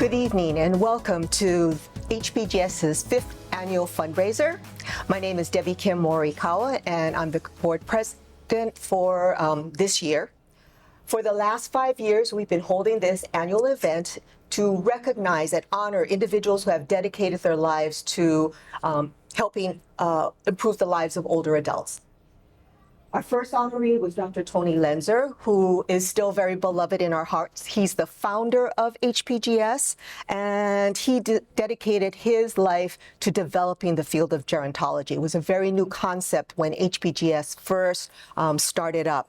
Good evening and welcome to HPGS's 5th annual fundraiser. My name is Debbie Kim Morikawa and I'm the board president for this year. For the last 5 years, we've been holding this annual event to recognize and honor individuals who have dedicated their lives to helping improve the lives of older adults. Our first honoree was Dr. Tony Lenzer, who is still very beloved in our hearts. He's the founder of HPGS, and he dedicated his life to developing the field of gerontology. It was a very new concept when HPGS first started up.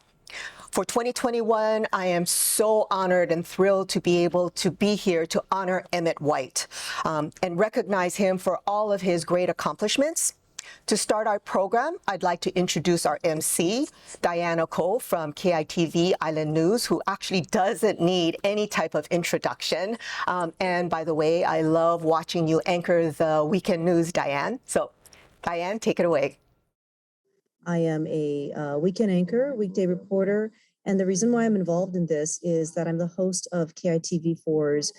For 2021, I am so honored and thrilled to be able to be here to honor Emmet White and recognize him for all of his great accomplishments. To start our program, I'd like to introduce our MC, Diana Cole from KITV Island News, who actually doesn't need any type of introduction. And by the way, I love watching you anchor the weekend news, Diane. So, Diane, take it away. I am a weekend anchor, weekday reporter, and the reason why I'm involved in this is that I'm the host of KITV4's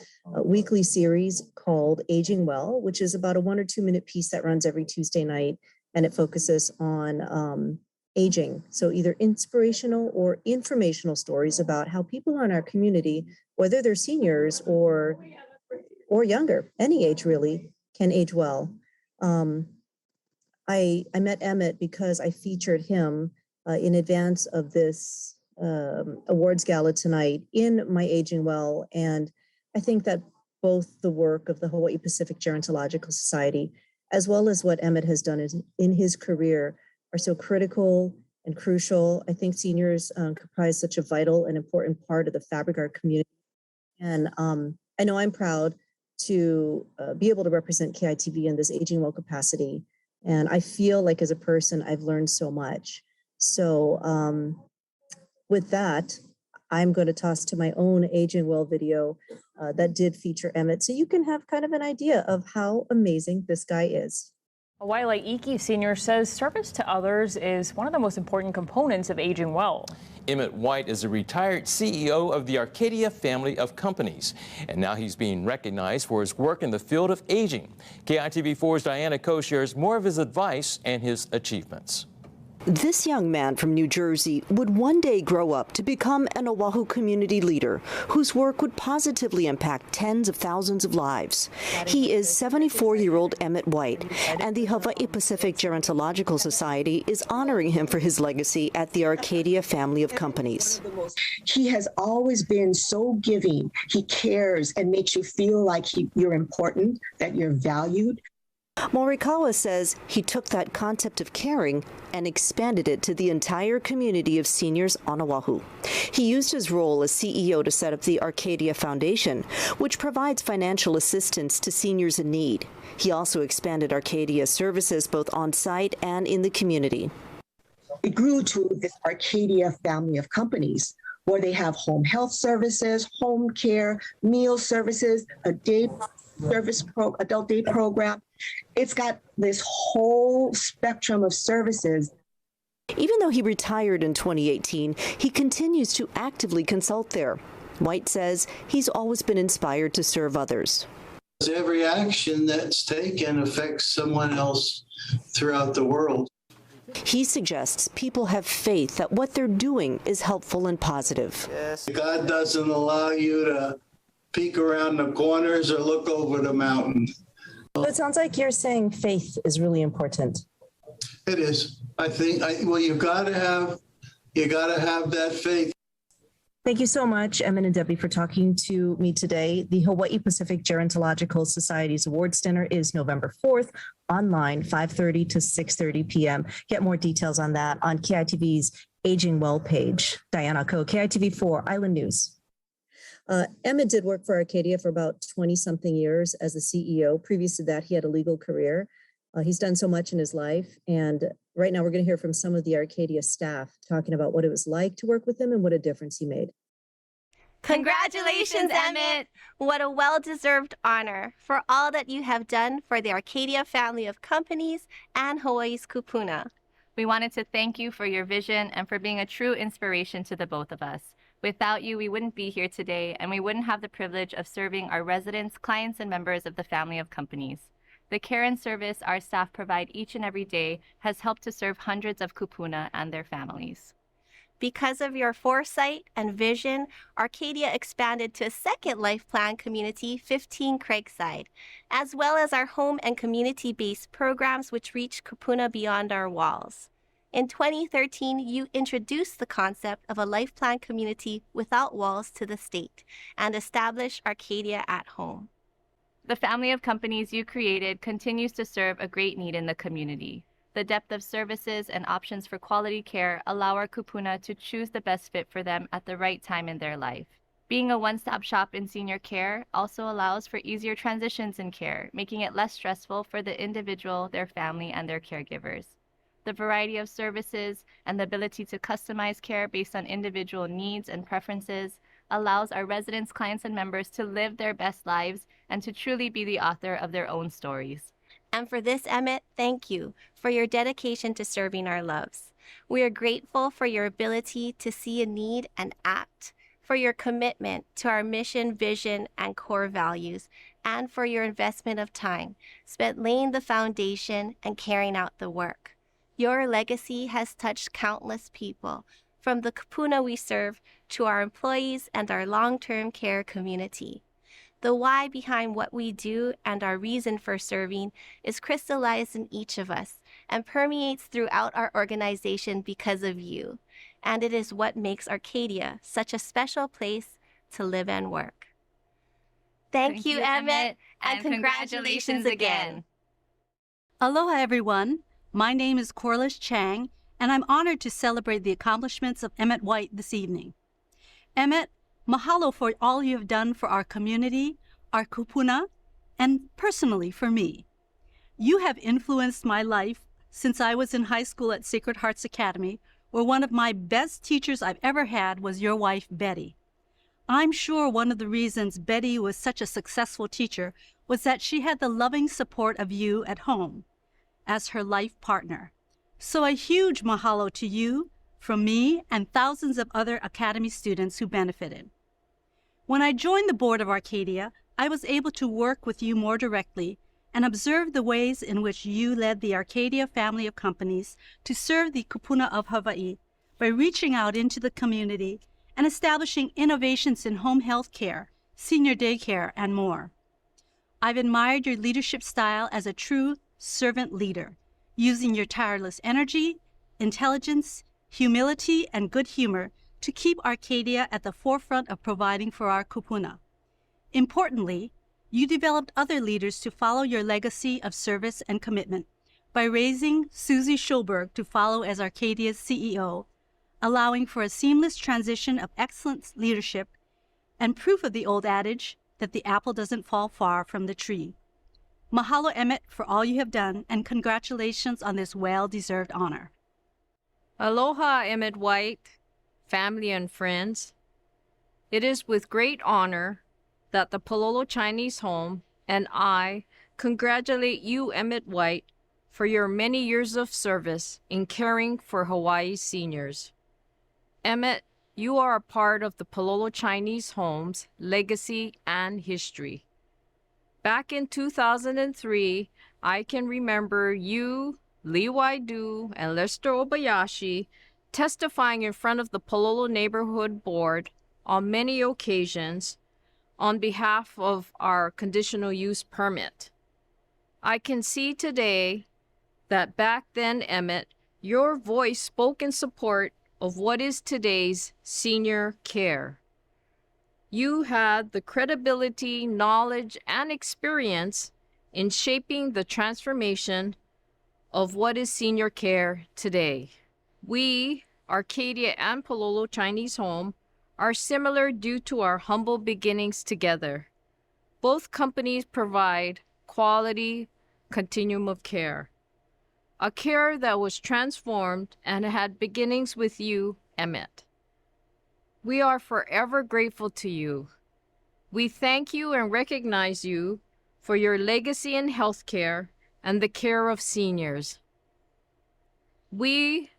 weekly series called Aging Well, which is about a 1 or 2 minute piece that runs every Tuesday night, and it focuses on aging. So either inspirational or informational stories about how people in our community, whether they're seniors or younger, any age really, can age well. I met Emmet because I featured him in advance of this awards gala tonight in my Aging Well. And I think that both the work of the Hawaii Pacific Gerontological Society, as well as what Emmet has done in his career, are so critical and crucial. I think seniors comprise such a vital and important part of the fabric of our community. And I know I'm proud to be able to represent KITV in this Aging Well capacity. And I feel like as a person, I've learned so much. So with that, I'm going to toss to my own Aging Well video that did feature Emmet, so you can have kind of an idea of how amazing this guy is. Wailea Iki Sr. says service to others is one of the most important components of aging well. Emmet White is a retired CEO of the Arcadia family of companies, and now he's being recognized for his work in the field of aging. KITV4's Diana Ko shares more of his advice and his achievements. This young man from New Jersey would one day grow up to become an Oahu community leader whose work would positively impact tens of thousands of lives. He is 74-year-old Emmet White, and the Hawaii Pacific Gerontological Society is honoring him for his legacy at the Arcadia family of companies. He has always been so giving. He cares and makes you feel like you're important, that you're valued. Morikawa says he took that concept of caring and expanded it to the entire community of seniors on Oahu. He used his role as CEO to set up the Arcadia Foundation, which provides financial assistance to seniors in need. He also expanded Arcadia's services both on-site and in the community. It grew to this Arcadia family of companies where they have home health services, home care, meal services, a day service adult day program. It's got this whole spectrum of services. Even though he retired in 2018, he continues to actively consult there. White says he's always been inspired to serve others. Every action that's taken affects someone else throughout the world. He suggests people have faith that what they're doing is helpful and positive. God doesn't allow you to peek around the corners or look over the mountain. It sounds like you're saying faith is really important. It is. I think, well, you gotta have that faith. Thank you so much, Emmet and Debbie, for talking to me today. The Hawaii Pacific Gerontological Society's awards dinner is November 4th, online, 5:30 to 6:30 p.m. Get more details on that on KITV's Aging Well page. Diana Ko, KITV4 Island News. Emmet did work for Arcadia for about 20-something years as a CEO. Previous to that, he had a legal career. He's done so much in his life. And right now we're going to hear from some of the Arcadia staff talking about what it was like to work with him and what a difference he made. Congratulations, Emmet! What a well-deserved honor for all that you have done for the Arcadia family of companies and Hawaii's kupuna. We wanted to thank you for your vision and for being a true inspiration to the both of us. Without you, we wouldn't be here today, and we wouldn't have the privilege of serving our residents, clients, and members of the family of companies. The care and service our staff provide each and every day has helped to serve hundreds of kupuna and their families. Because of your foresight and vision, Arcadia expanded to a second life plan community, 15 Craigside, as well as our home and community-based programs which reach kupuna beyond our walls. In 2013, you introduced the concept of a life plan community without walls to the state and established Arcadia at Home. The family of companies you created continues to serve a great need in the community. The depth of services and options for quality care allow our kupuna to choose the best fit for them at the right time in their life. Being a one-stop shop in senior care also allows for easier transitions in care, making it less stressful for the individual, their family, and their caregivers. The variety of services and the ability to customize care based on individual needs and preferences allows our residents, clients, and members to live their best lives and to truly be the author of their own stories. And for this, Emmet, thank you for your dedication to serving our loves. We are grateful for your ability to see a need and act, for your commitment to our mission, vision, and core values, and for your investment of time spent laying the foundation and carrying out the work. Your legacy has touched countless people, from the kupuna we serve to our employees and our long-term care community. The why behind what we do and our reason for serving is crystallized in each of us and permeates throughout our organization because of you. And it is what makes Arcadia such a special place to live and work. Thank you, Emmet, and congratulations again. Aloha, everyone. My name is Corliss Chang, and I'm honored to celebrate the accomplishments of Emmet White this evening. Emmet, mahalo for all you have done for our community, our kupuna, and personally for me. You have influenced my life since I was in high school at Sacred Hearts Academy, where one of my best teachers I've ever had was your wife, Betty. I'm sure one of the reasons Betty was such a successful teacher was that she had the loving support of you at home as her life partner. So a huge mahalo to you from me and thousands of other Academy students who benefited. When I joined the board of Arcadia, I was able to work with you more directly and observe the ways in which you led the Arcadia family of companies to serve the kupuna of Hawaii by reaching out into the community and establishing innovations in home health care, senior daycare, and more. I've admired your leadership style as a true servant leader, using your tireless energy, intelligence, humility, and good humor to keep Arcadia at the forefront of providing for our kupuna. Importantly, you developed other leaders to follow your legacy of service and commitment by raising Susie Schulberg to follow as Arcadia's CEO, allowing for a seamless transition of excellent leadership and proof of the old adage that the apple doesn't fall far from the tree. Mahalo, Emmet, for all you have done, and congratulations on this well-deserved honor. Aloha, Emmet White, family and friends. It is with great honor that the Pololo Chinese Home and I congratulate you, Emmet White, for your many years of service in caring for Hawaii seniors. Emmet, you are a part of the Pololo Chinese Home's legacy and history. Back in 2003, I can remember you, Lee Waidu, and Lester Obayashi testifying in front of the Pololo Neighborhood Board on many occasions on behalf of our conditional use permit. I can see today that back then, Emmet, your voice spoke in support of what is today's senior care. You had the credibility, knowledge, and experience in shaping the transformation of what is senior care today. We, Arcadia and Pololo Chinese Home, are similar due to our humble beginnings together. Both companies provide quality continuum of care, a care that was transformed and had beginnings with you, Emmet. We are forever grateful to you. We thank you and recognize you for your legacy in healthcare and the care of seniors. We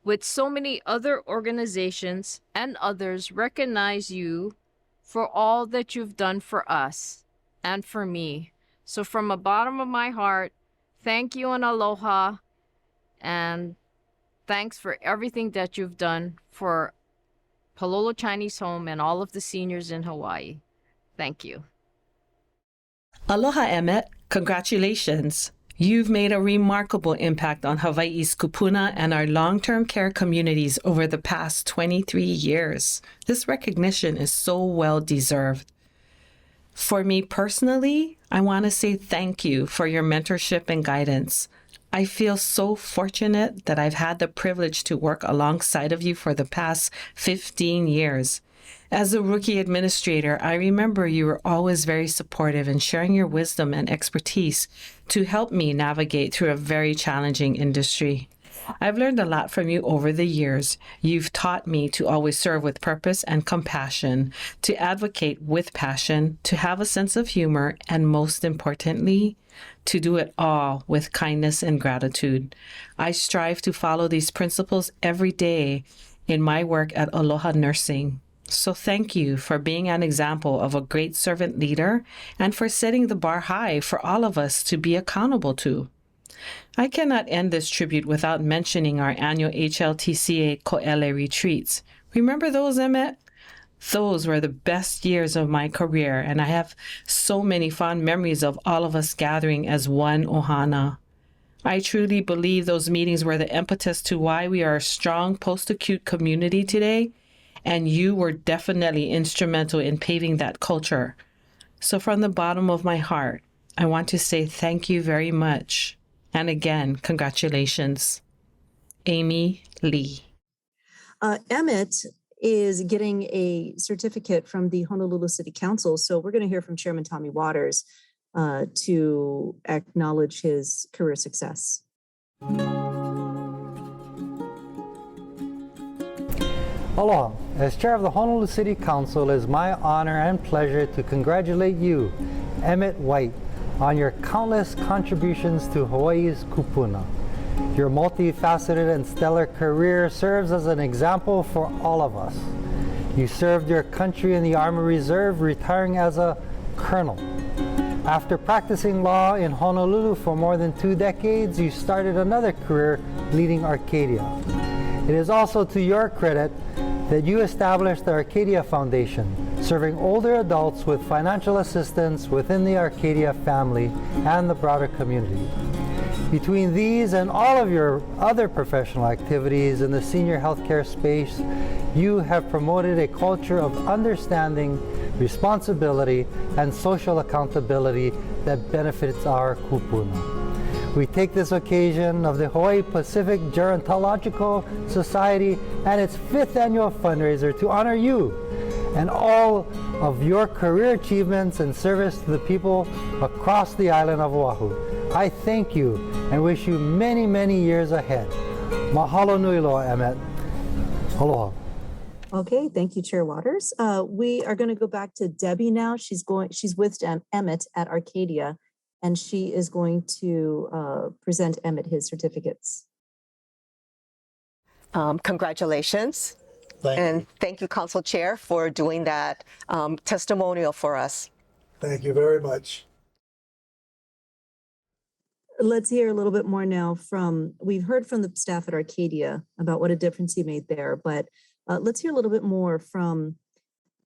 with so many other organizations and others recognize you for all that you've done for us and for me. So from the bottom of my heart, thank you and aloha, and thanks for everything that you've done for Palolo Chinese Home and all of the seniors in Hawaii. Thank you. Aloha, Emmet. Congratulations. You've made a remarkable impact on Hawaii's kupuna and our long-term care communities over the past 23 years. This recognition is so well deserved. For me personally, I want to say thank you for your mentorship and guidance. I feel so fortunate that I've had the privilege to work alongside of you for the past 15 years. As a rookie administrator, I remember you were always very supportive in sharing your wisdom and expertise to help me navigate through a very challenging industry. I've learned a lot from you over the years. You've taught me to always serve with purpose and compassion, to advocate with passion, to have a sense of humor, and most importantly, to do it all with kindness and gratitude. I strive to follow these principles every day in my work at Aloha Nursing. So thank you for being an example of a great servant leader and for setting the bar high for all of us to be accountable to. I cannot end this tribute without mentioning our annual HLTCA Ko'ele retreats. Remember those, Emmet? Those were the best years of my career, and I have so many fond memories of all of us gathering as one ohana. I truly believe those meetings were the impetus to why we are a strong post-acute community today, and you were definitely instrumental in paving that culture. So from the bottom of my heart, I want to say thank you very much. And again, congratulations. Amy Lee. Emmet is getting a certificate from the Honolulu City Council. So we're going to hear from Chairman Tommy Waters to acknowledge his career success. Aloha. As chair of the Honolulu City Council, it is my honor and pleasure to congratulate you, Emmet White, on your countless contributions to Hawaii's kupuna. Your multifaceted and stellar career serves as an example for all of us. You served your country in the Army Reserve, retiring as a colonel. After practicing law in Honolulu for more than 2 decades, you started another career leading Arcadia. It is also to your credit that you established the Arcadia Foundation, serving older adults with financial assistance within the Arcadia family and the broader community. Between these and all of your other professional activities in the senior healthcare space, you have promoted a culture of understanding, responsibility, and social accountability that benefits our kupuna. We take this occasion of the Hawaii Pacific Gerontological Society and its 5th annual fundraiser to honor you and all of your career achievements and service to the people across the island of Oahu. I thank you and wish you many, many years ahead. Mahalo nui loa, Emmet. Aloha. Okay, thank you, Chair Waters. We are going to go back to Debbie now. She's with Emmet at Arcadia, and she is going to present Emmet his certificates. Congratulations. Thank you, Council Chair, for doing that testimonial for us. Thank you very much. Let's hear a little bit more now we've heard from the staff at Arcadia about what a difference he made there, but let's hear a little bit more from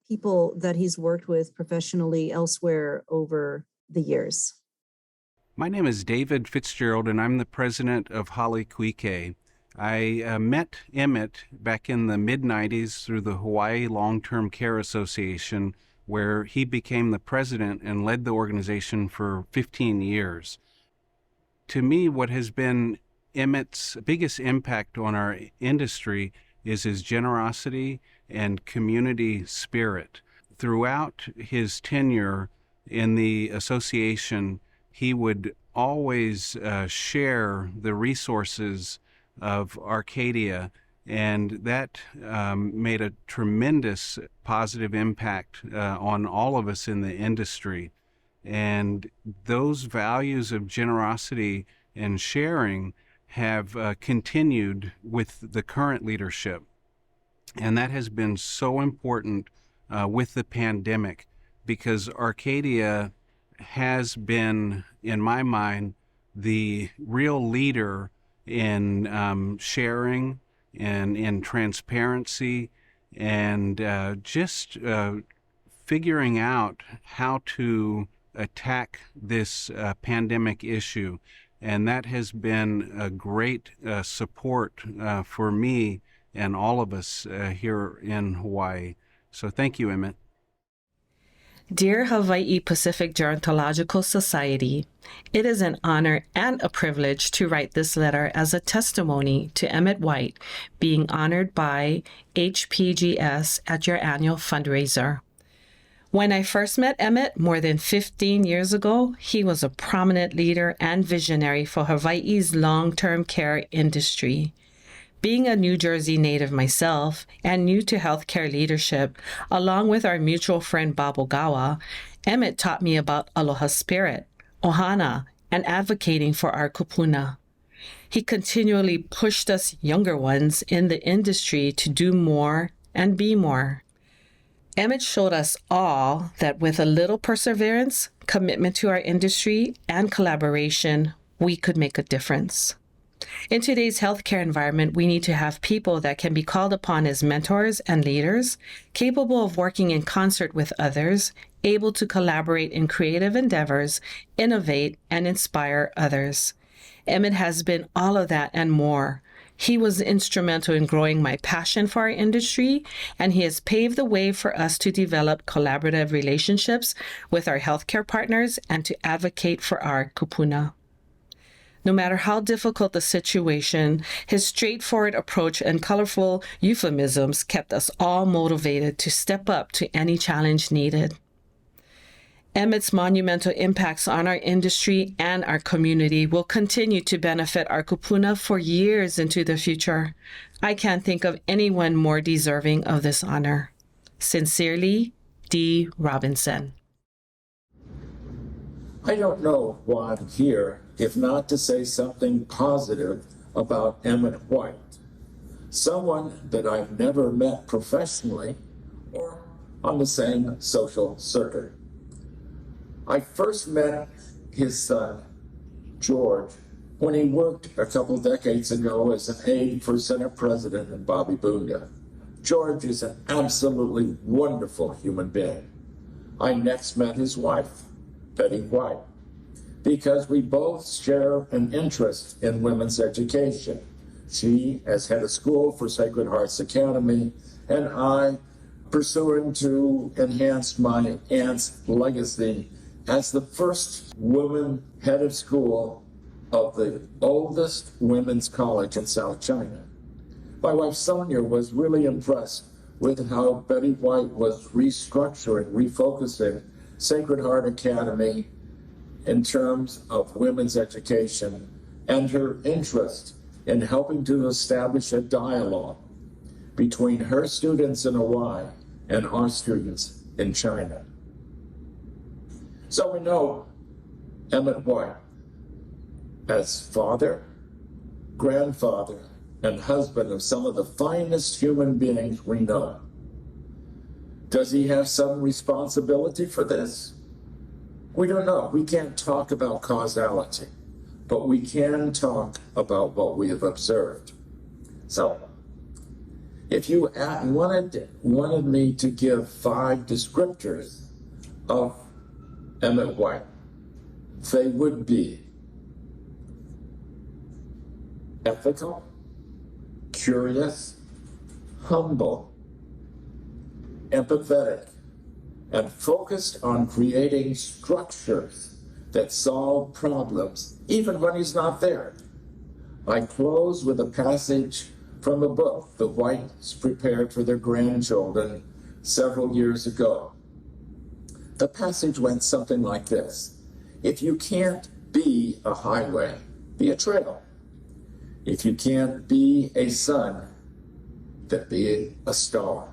people that he's worked with professionally elsewhere over the years. My name is David Fitzgerald, and I'm the president of Hale Kuike. I met Emmet back in the mid-90s through the Hawaii Long-Term Care Association, where he became the president and led the organization for 15 years. To me, what has been Emmet's biggest impact on our industry is his generosity and community spirit. Throughout his tenure in the association, he would always share the resources of Arcadia, and that made a tremendous positive impact on all of us in the industry. And those values of generosity and sharing have continued with the current leadership. And that has been so important with the pandemic, because Arcadia has been, in my mind, the real leader in sharing and in transparency and just figuring out how to attack this pandemic issue. And that has been a great support for me and all of us here in Hawaii. So thank you, Emmet. Dear Hawaii Pacific Gerontological Society, it is an honor and a privilege to write this letter as a testimony to Emmet White being honored by HPGS at your annual fundraiser. When I first met Emmet more than 15 years ago, he was a prominent leader and visionary for Hawaii's long-term care industry. Being a New Jersey native myself and new to healthcare leadership, along with our mutual friend Bob Ogawa, Emmet taught me about aloha spirit, ohana, and advocating for our kupuna. He continually pushed us younger ones in the industry to do more and be more. Emmet showed us all that with a little perseverance, commitment to our industry, and collaboration, we could make a difference. In today's healthcare environment, we need to have people that can be called upon as mentors and leaders, capable of working in concert with others, able to collaborate in creative endeavors, innovate, and inspire others. Emmet has been all of that and more. He was instrumental in growing my passion for our industry, and he has paved the way for us to develop collaborative relationships with our healthcare partners and to advocate for our kupuna. No matter how difficult the situation, his straightforward approach and colorful euphemisms kept us all motivated to step up to any challenge needed. Emmet's monumental impacts on our industry and our community will continue to benefit our kupuna for years into the future. I can't think of anyone more deserving of this honor. Sincerely, D. Robinson. I don't know why I'm here, if not to say something positive about Emmet White, someone that I've never met professionally or on the same social circuit. I first met his son, George, when he worked a couple decades ago as an aide for Senate President Bobby Bunda. George is an absolutely wonderful human being. I next met his wife, Betty White, because we both share an interest in women's education. She as head of school for Sacred Hearts Academy, and I pursuing to enhance my aunt's legacy as the first woman head of school of the oldest women's college in South China. My wife Sonia was really impressed with how Betty White was restructuring, refocusing Sacred Heart Academy in terms of women's education and her interest in helping to establish a dialogue between her students in Hawaii and our students in China. So we know Emmet White as father, grandfather, and husband of some of the finest human beings we know. Does he have some responsibility for this? We don't know. We can't talk about causality, but we can talk about what we have observed. So, if you wanted me to give 5 descriptors of Emmet White, they would be ethical, curious, humble, empathetic, and focused on creating structures that solve problems, even when he's not there. I close with a passage from a book the Whites prepared for their grandchildren several years ago. The passage went something like this: if you can't be a highway, be a trail. If you can't be a sun, then be a star.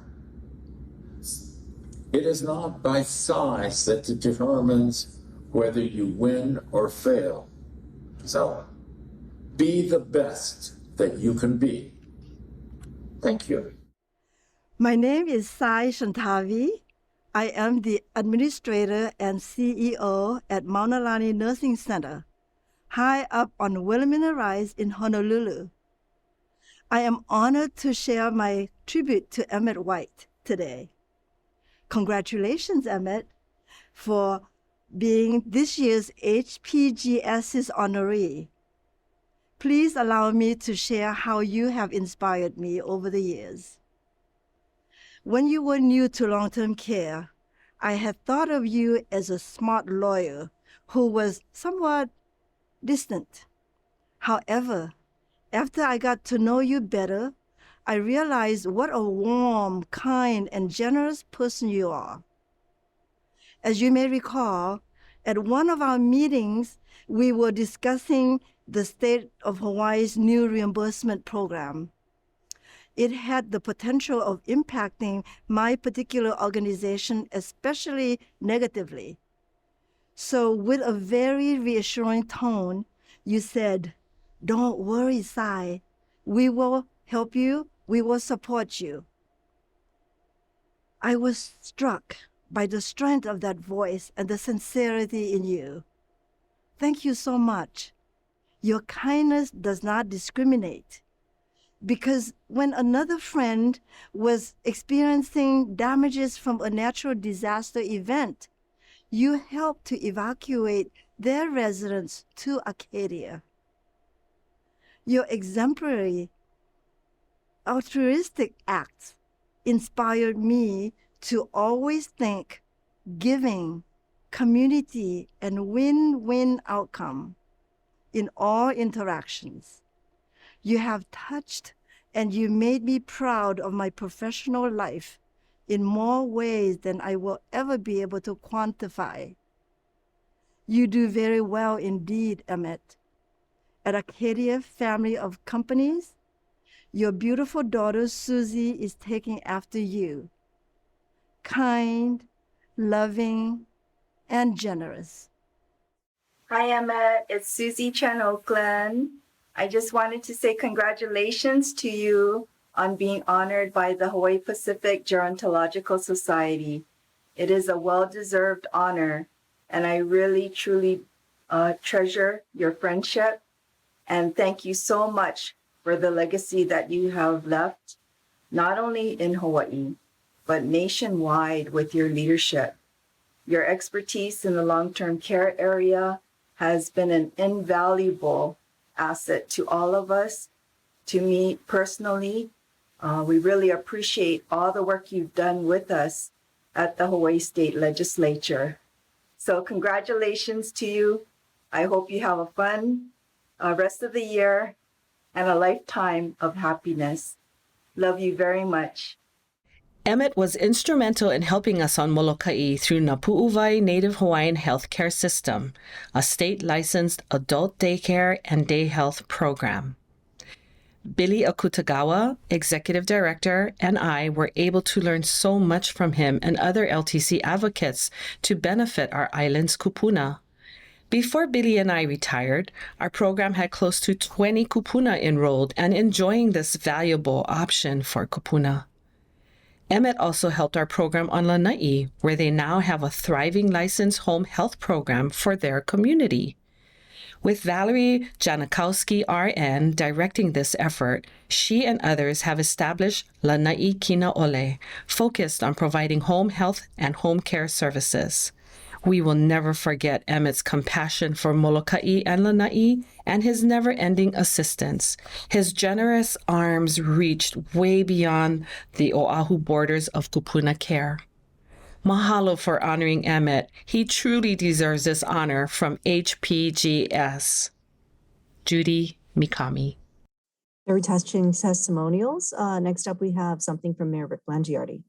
It is not by size that determines whether you win or fail. So, Be the best that you can be. Thank you. My name is Sai Shantavi. I am the administrator and CEO at Maunalani Nursing Center, high up on Wilhelmina Rise in Honolulu. I am honored to share my tribute to Emmet White today. Congratulations, Emmet, for being this year's HPGS's honoree. Please allow me to share how you have inspired me over the years. When you were new to long-term care, I had thought of you as a smart lawyer who was somewhat distant. However, after I got to know you better, I realized what a warm, kind, and generous person you are. As you may recall, at one of our meetings, we were discussing the state of Hawaii's new reimbursement program. It had the potential of impacting my particular organization, especially negatively. So with a very reassuring tone, you said, "Don't worry, Sai. We will help you. We will support you." I was struck by the strength of that voice and the sincerity in you. Thank you so much. Your kindness does not discriminate. Because when another friend was experiencing damages from a natural disaster event, you helped to evacuate their residents to Acadia. Your exemplary, altruistic acts inspired me to always think giving, community, and win-win outcome in all interactions. You have touched and you made me proud of my professional life in more ways than I will ever be able to quantify. You do very well indeed, Emmet. At Acadia Family of Companies, your beautiful daughter Susie is taking after you. Kind, loving, and generous. Hi, Emmet. It's Susie Chen Oakland. I just wanted to say congratulations to you on being honored by the Hawaii Pacific Gerontological Society. It is a well-deserved honor, and I really, truly treasure your friendship. And thank you so much for the legacy that you have left, not only in Hawaii, but nationwide with your leadership. Your expertise in the long-term care area has been an invaluable asset to all of us. To me personally, we really appreciate all the work you've done with us at the Hawaii State Legislature. So congratulations to you. I hope you have a fun rest of the year and a lifetime of happiness. Love you very much. Emmet was instrumental in helping us on Molokai through Napu'uwai Native Hawaiian Healthcare System, a state-licensed adult daycare and day health program. Billy Akutagawa, Executive Director, and I were able to learn so much from him and other LTC advocates to benefit our island's kupuna. Before Billy and I retired, our program had close to 20 kupuna enrolled and enjoying this valuable option for kupuna. Emmet also helped our program on Lanai, where they now have a thriving licensed home health program for their community. With Valerie Janikowski, RN, directing this effort, she and others have established Lanai Kina Ole, focused on providing home health and home care services. We will never forget Emmet's compassion for Molokai and Lanai and his never-ending assistance. His generous arms reached way beyond the Oahu borders of kupuna care. Mahalo for honoring Emmet. He truly deserves this honor from HPGS. Judy Mikami. Very touching testimonials. Next up, we have something from Mayor Rick Blangiardi.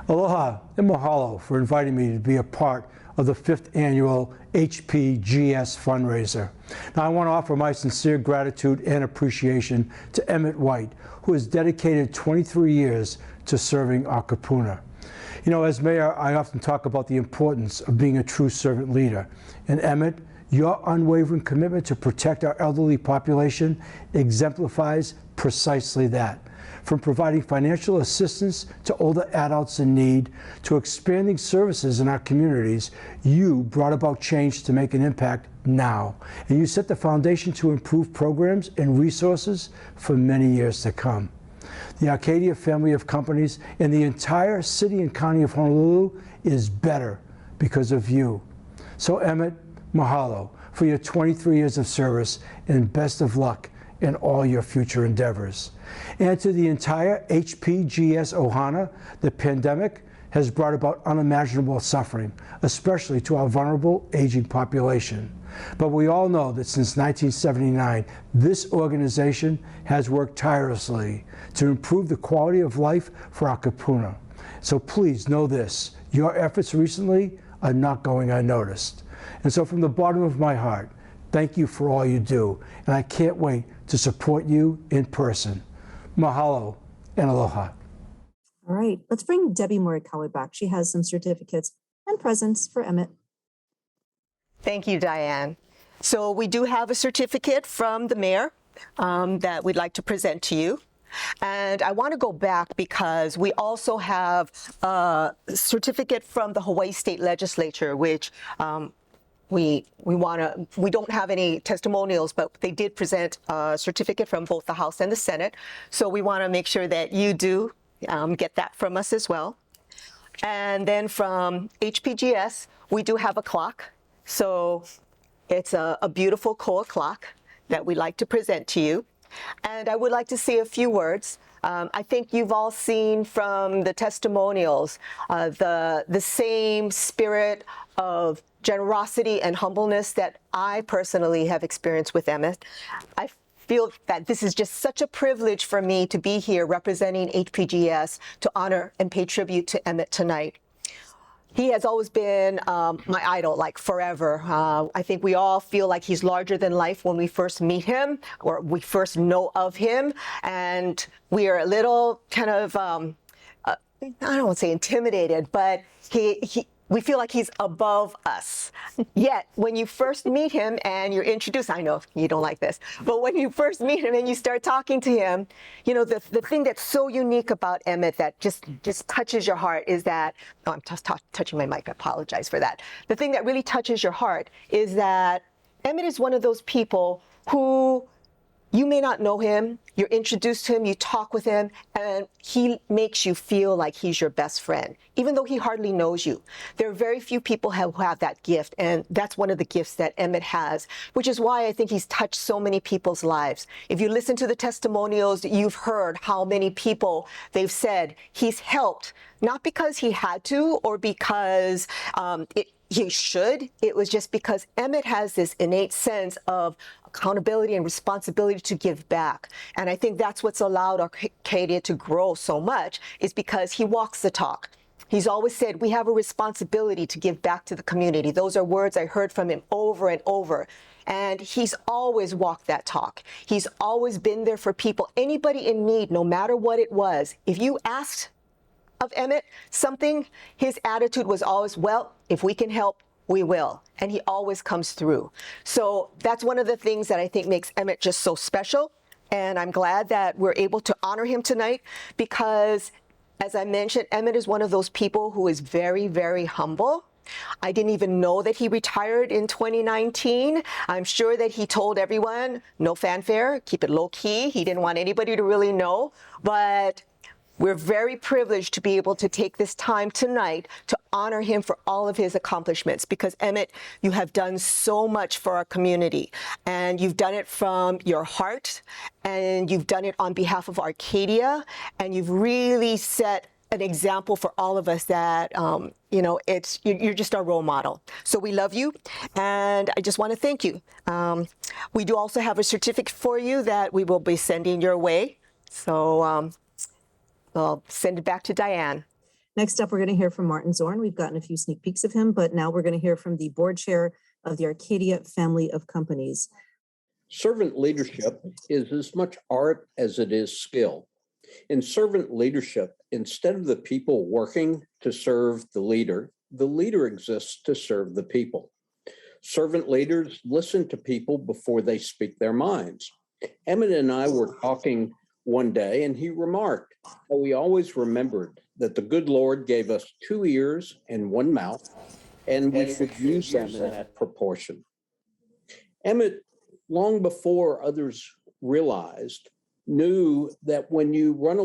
Aloha and mahalo for inviting me to be a part of the 5th annual HPGS fundraiser. Now, I want to offer my sincere gratitude and appreciation to Emmet White, who has dedicated 23 years to serving our kupuna. You know, as mayor, I often talk about the importance of being a true servant leader. And Emmet, Your unwavering commitment to protect our elderly population exemplifies precisely that. From providing financial assistance to older adults in need, to expanding services in our communities, you brought about change to make an impact now. And you set the foundation to improve programs and resources for many years to come. The Arcadia family of companies and the entire city and county of Honolulu is better because of you. So Emmet, mahalo for your 23 years of service, and best of luck in all your future endeavors. And to the entire HPGS Ohana, the pandemic has brought about unimaginable suffering, especially to our vulnerable aging population. But we all know that since 1979, this organization has worked tirelessly to improve the quality of life for our kupuna. So please know this, your efforts recently are not going unnoticed. And so from the bottom of my heart, thank you for all you do, and I can't wait to support you in person. Mahalo and aloha. All right, let's bring Debbie Morikawa back. She has some certificates and presents for Emmet. Thank you, Diane. So we do have a certificate from the mayor that we'd like to present to you. And I want to go back because we also have a certificate from the Hawaii State Legislature, which we don't have any testimonials, but they did present a certificate from both the House and the Senate. So we want to make sure that you do get that from us as well. And then from HPGS, we do have a clock. So it's a beautiful koa clock that we'd like to present to you. And I would like to say a few words. I think you've all seen from the testimonials the same spirit of generosity and humbleness that I personally have experienced with Emmet. I feel that this is just such a privilege for me to be here representing HPGS to honor and pay tribute to Emmet tonight. He has always been my idol, like forever. I think we all feel like he's larger than life when we first meet him or we first know of him. And we are a little kind of, I don't want to say intimidated, but we feel like he's above us. Yet, when you first meet him and you're introduced, I know you don't like this, but when you first meet him and you start talking to him, you know, the thing that's so unique about Emmet that just touches your heart is that, oh, I'm just touching my mic, I apologize for that. The thing that really touches your heart is that Emmet is one of those people who you may not know him, you're introduced to him, you talk with him, and he makes you feel like he's your best friend, even though he hardly knows you. There are very few people who have that gift, and that's one of the gifts that Emmet has, which is why I think he's touched so many people's lives. If you listen to the testimonials, you've heard how many people they've said he's helped, not because he had to or because he should. It was just because Emmet has this innate sense of accountability and responsibility to give back. And I think that's what's allowed Arcadia to grow so much, is because he walks the talk. He's always said, we have a responsibility to give back to the community. Those are words I heard from him over and over. And he's always walked that talk. He's always been there for people, anybody in need, no matter what it was. If you asked of Emmet something, his attitude was always, well, if we can help, we will. And he always comes through. So that's one of the things that I think makes Emmet just so special. And I'm glad that we're able to honor him tonight because, as I mentioned, Emmet is one of those people who is very, very humble. I didn't even know that he retired in 2019. I'm sure that he told everyone, no fanfare, keep it low key. He didn't want anybody to really know. But we're very privileged to be able to take this time tonight to honor him for all of his accomplishments because, Emmet, you have done so much for our community, and you've done it from your heart, and you've done it on behalf of Arcadia, and you've really set an example for all of us that, you know, you're just our role model. So we love you, and I just want to thank you. We do also have a certificate for you that we will be sending your way. So I'll send it back to Diane. Next up, we're going to hear from Martin Zorn. We've gotten a few sneak peeks of him, but now we're going to hear from the board chair of the Arcadia family of companies. Servant leadership is as much art as it is skill. In servant leadership, instead of the people working to serve the leader exists to serve the people. Servant leaders listen to people before they speak their minds. Emmet and I were talking one day, and he remarked how we always remembered that the good Lord gave us 2 ears and 1 mouth, and we should use them in that proportion. Emmet, long before others realized, knew that when you run a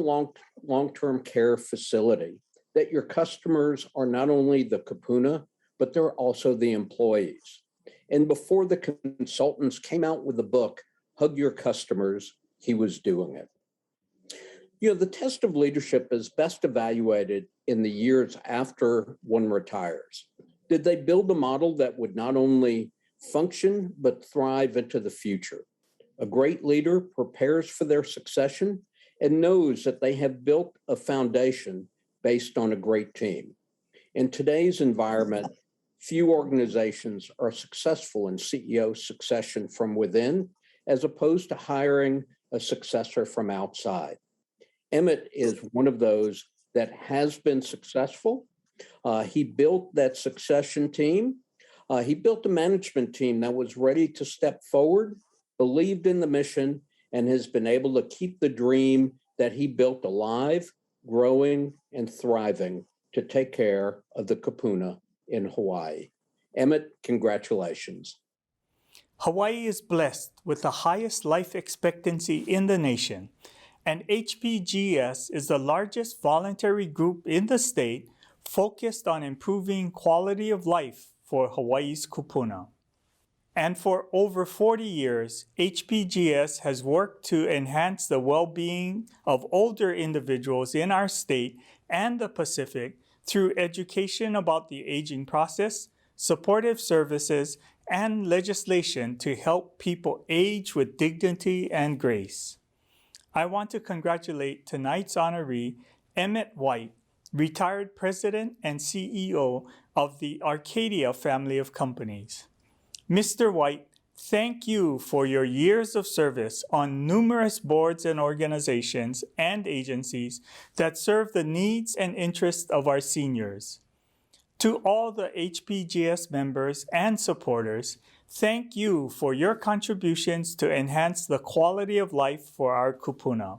long-term care facility, that your customers are not only the kupuna, but they're also the employees. And before the consultants came out with the book, Hug Your Customers, he was doing it. You know, the test of leadership is best evaluated in the years after one retires. Did they build a model that would not only function, but thrive into the future? A great leader prepares for their succession and knows that they have built a foundation based on a great team. In today's environment, few organizations are successful in CEO succession from within, as opposed to hiring a successor from outside. Emmet is one of those that has been successful. He built that succession team. He built a management team that was ready to step forward, believed in the mission, and has been able to keep the dream that he built alive, growing, and thriving to take care of the kupuna in Hawaii. Emmet, congratulations. Hawaii is blessed with the highest life expectancy in the nation, and HPGS is the largest voluntary group in the state focused on improving quality of life for Hawaii's kupuna. And for over 40 years, HPGS has worked to enhance the well-being of older individuals in our state and the Pacific through education about the aging process, supportive services, and legislation to help people age with dignity and grace. I want to congratulate tonight's honoree, Emmet White, retired president and CEO of the Arcadia family of companies. Mr. White, thank you for your years of service on numerous boards and organizations and agencies that serve the needs and interests of our seniors. To all the HPGS members and supporters, thank you for your contributions to enhance the quality of life for our kupuna.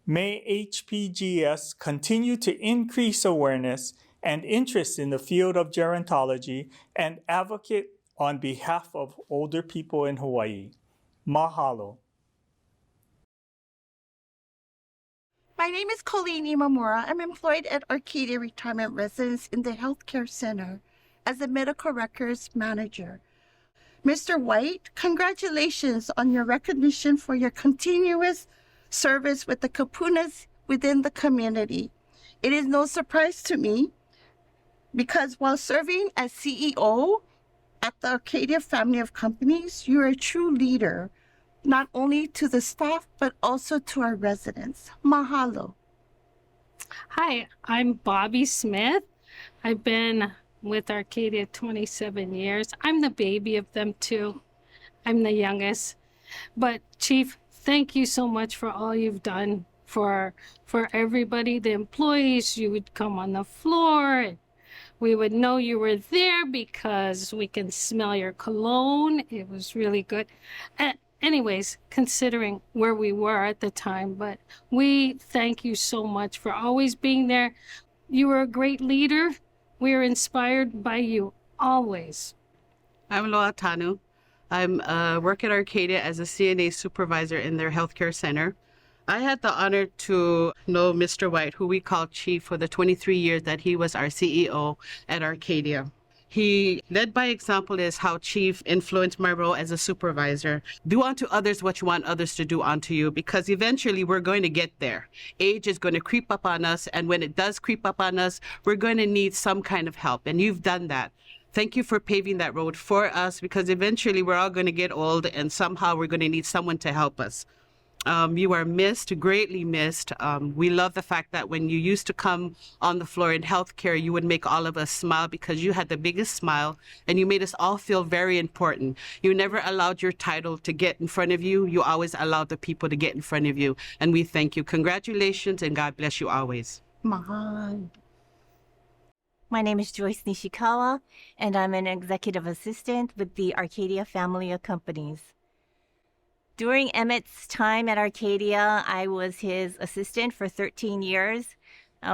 May HPGS continue to increase awareness and interest in the field of gerontology and advocate on behalf of older people in Hawaii. Mahalo. My name is Colleen Imamura. I'm employed at Arcadia Retirement Residence in the Healthcare Center as a medical records manager. Mr. White, congratulations on your recognition for your continuous service with the kupunas within the community. It is no surprise to me because while serving as CEO at the Arcadia family of companies, you are a true leader, not only to the staff, but also to our residents. Mahalo. Hi, I'm Bobby Smith. I've been with Arcadia 27 years. I'm the baby of them too. I'm the youngest. But Chief, thank you so much for all you've done for everybody, the employees. You would come on the floor and we would know you were there because we can smell your cologne. It was really good. Anyways, considering where we were at the time, but we thank you so much for always being there. You were a great leader. We are inspired by you, always. I'm Loa Tanu. I work at Arcadia as a CNA supervisor in their healthcare center. I had the honor to know Mr. White, who we call Chief, for the 23 years that he was our CEO at Arcadia. He led by example is how Chief influenced my role as a supervisor. Do unto others what you want others to do unto you, because eventually we're going to get there. Age is going to creep up on us, and when it does creep up on us, we're going to need some kind of help, and you've done that. Thank you for paving that road for us, because eventually we're all going to get old, and somehow we're going to need someone to help us. You are missed, greatly missed. We love the fact that when you used to come on the floor in healthcare, you would make all of us smile because you had the biggest smile and you made us all feel very important. You never allowed your title to get in front of you. You always allowed the people to get in front of you. And we thank you. Congratulations and God bless you always. Mahalo. My name is Joyce Nishikawa, and I'm an executive assistant with the Arcadia family of companies. During Emmet's time at Arcadia, I was his assistant for 13 years.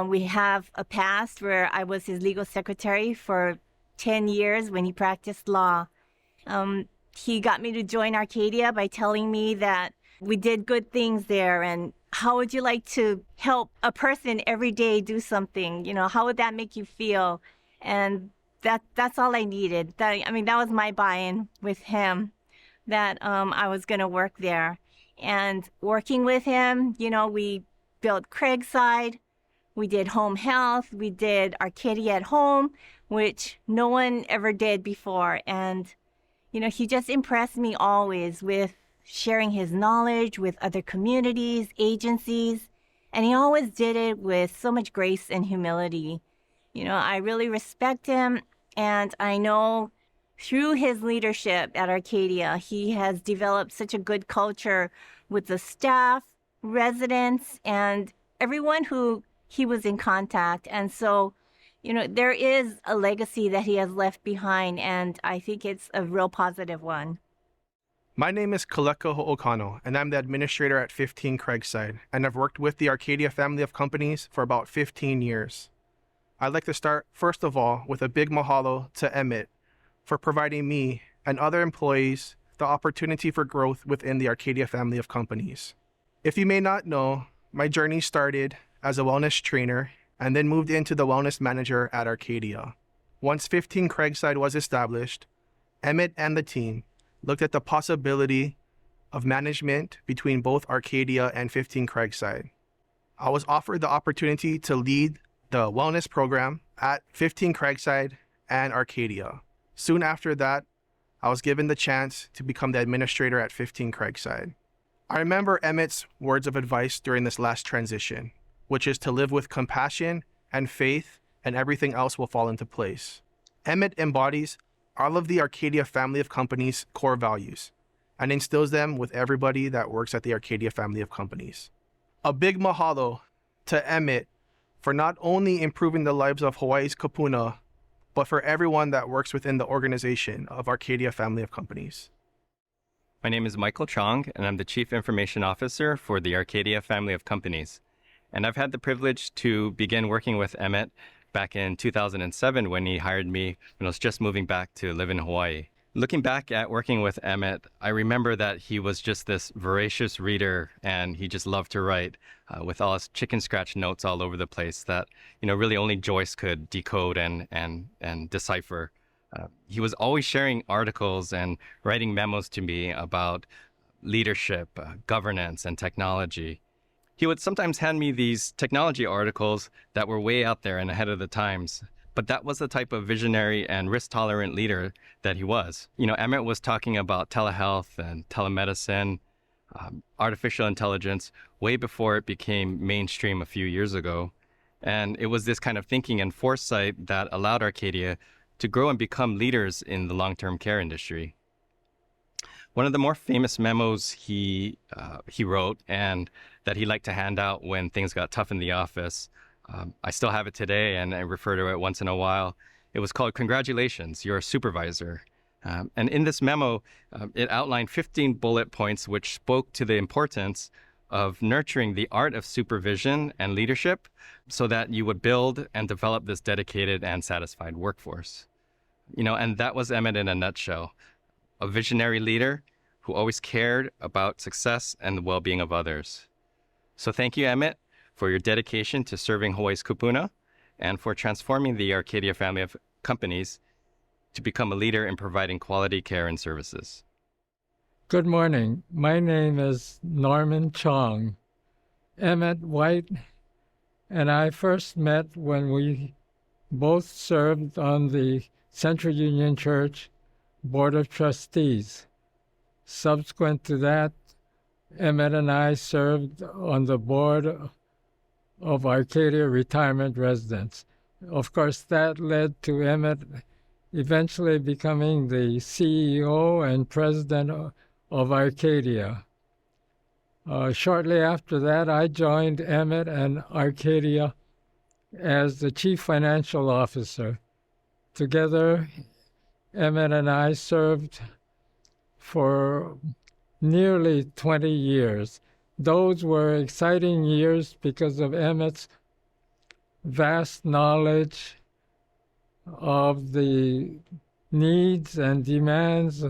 We have a past where I was his legal secretary for 10 years when he practiced law. He got me to join Arcadia by telling me that we did good things there, and how would you like to help a person every day do something? You know, how would that make you feel? And that's all I needed. That was my buy-in with him, that I was going to work there. And working with him, you know, we built Craigside, we did home health, we did Arcadia at Home, which no one ever did before. And, you know, he just impressed me always with sharing his knowledge with other communities, agencies, and he always did it with so much grace and humility. You know, I really respect him, and I know through his leadership at Arcadia, he has developed such a good culture with the staff, residents, and everyone who he was in contact. And so, you know, there is a legacy that he has left behind, and I think it's a real positive one. My name is Kaleka Ho'okano, and I'm the administrator at 15 Craigside, and I've worked with the Arcadia family of companies for about 15 years. I'd like to start, first of all, with a big mahalo to Emmet for providing me and other employees the opportunity for growth within the Arcadia family of companies. If you may not know, my journey started as a wellness trainer and then moved into the wellness manager at Arcadia. Once 15 Craigside was established, Emmet and the team looked at the possibility of management between both Arcadia and 15 Craigside. I was offered the opportunity to lead the wellness program at 15 Craigside and Arcadia. Soon after that, I was given the chance to become the administrator at 15 Craigside. I remember Emmet's words of advice during this last transition, which is to live with compassion and faith, and everything else will fall into place. Emmet embodies all of the Arcadia family of companies' core values and instills them with everybody that works at the Arcadia family of companies. A big mahalo to Emmet for not only improving the lives of Hawaii's kupuna, but for everyone that works within the organization of Arcadia family of companies. My name is Michael Chong, and I'm the Chief Information Officer for the Arcadia family of companies. And I've had the privilege to begin working with Emmet back in 2007 when he hired me when I was just moving back to live in Hawaii. Looking back at working with Emmet, I remember that he was just this voracious reader, and he just loved to write with all his chicken scratch notes all over the place that, you know, really only Joyce could decode and decipher. He was always sharing articles and writing memos to me about leadership, governance, and technology. He would sometimes hand me these technology articles that were way out there and ahead of the times. But that was the type of visionary and risk-tolerant leader that he was. You know, Emmet was talking about telehealth and telemedicine, artificial intelligence, way before it became mainstream a few years ago. And it was this kind of thinking and foresight that allowed Arcadia to grow and become leaders in the long-term care industry. One of the more famous memos he wrote and that he liked to hand out when things got tough in the office, I still have it today and I refer to it once in a while. It was called "Congratulations, you're a supervisor." And in this memo, it outlined 15 bullet points which spoke to the importance of nurturing the art of supervision and leadership so that you would build and develop this dedicated and satisfied workforce. You know, and that was Emmet in a nutshell. A visionary leader who always cared about success and the well-being of others. So thank you, Emmet, for your dedication to serving Hawaii's kupuna and for transforming the Arcadia family of companies to become a leader in providing quality care and services. Good morning. My name is Norman Chong. Emmet White and I first met when we both served on the Central Union Church Board of Trustees. Subsequent to that, Emmet and I served on the board of Arcadia Retirement Residence. Of course, that led to Emmet eventually becoming the CEO and president of Arcadia. Shortly after that, I joined Emmet and Arcadia as the Chief Financial Officer. Together, Emmet and I served for nearly 20 years. Those were exciting years because of Emmet's vast knowledge of the needs and demands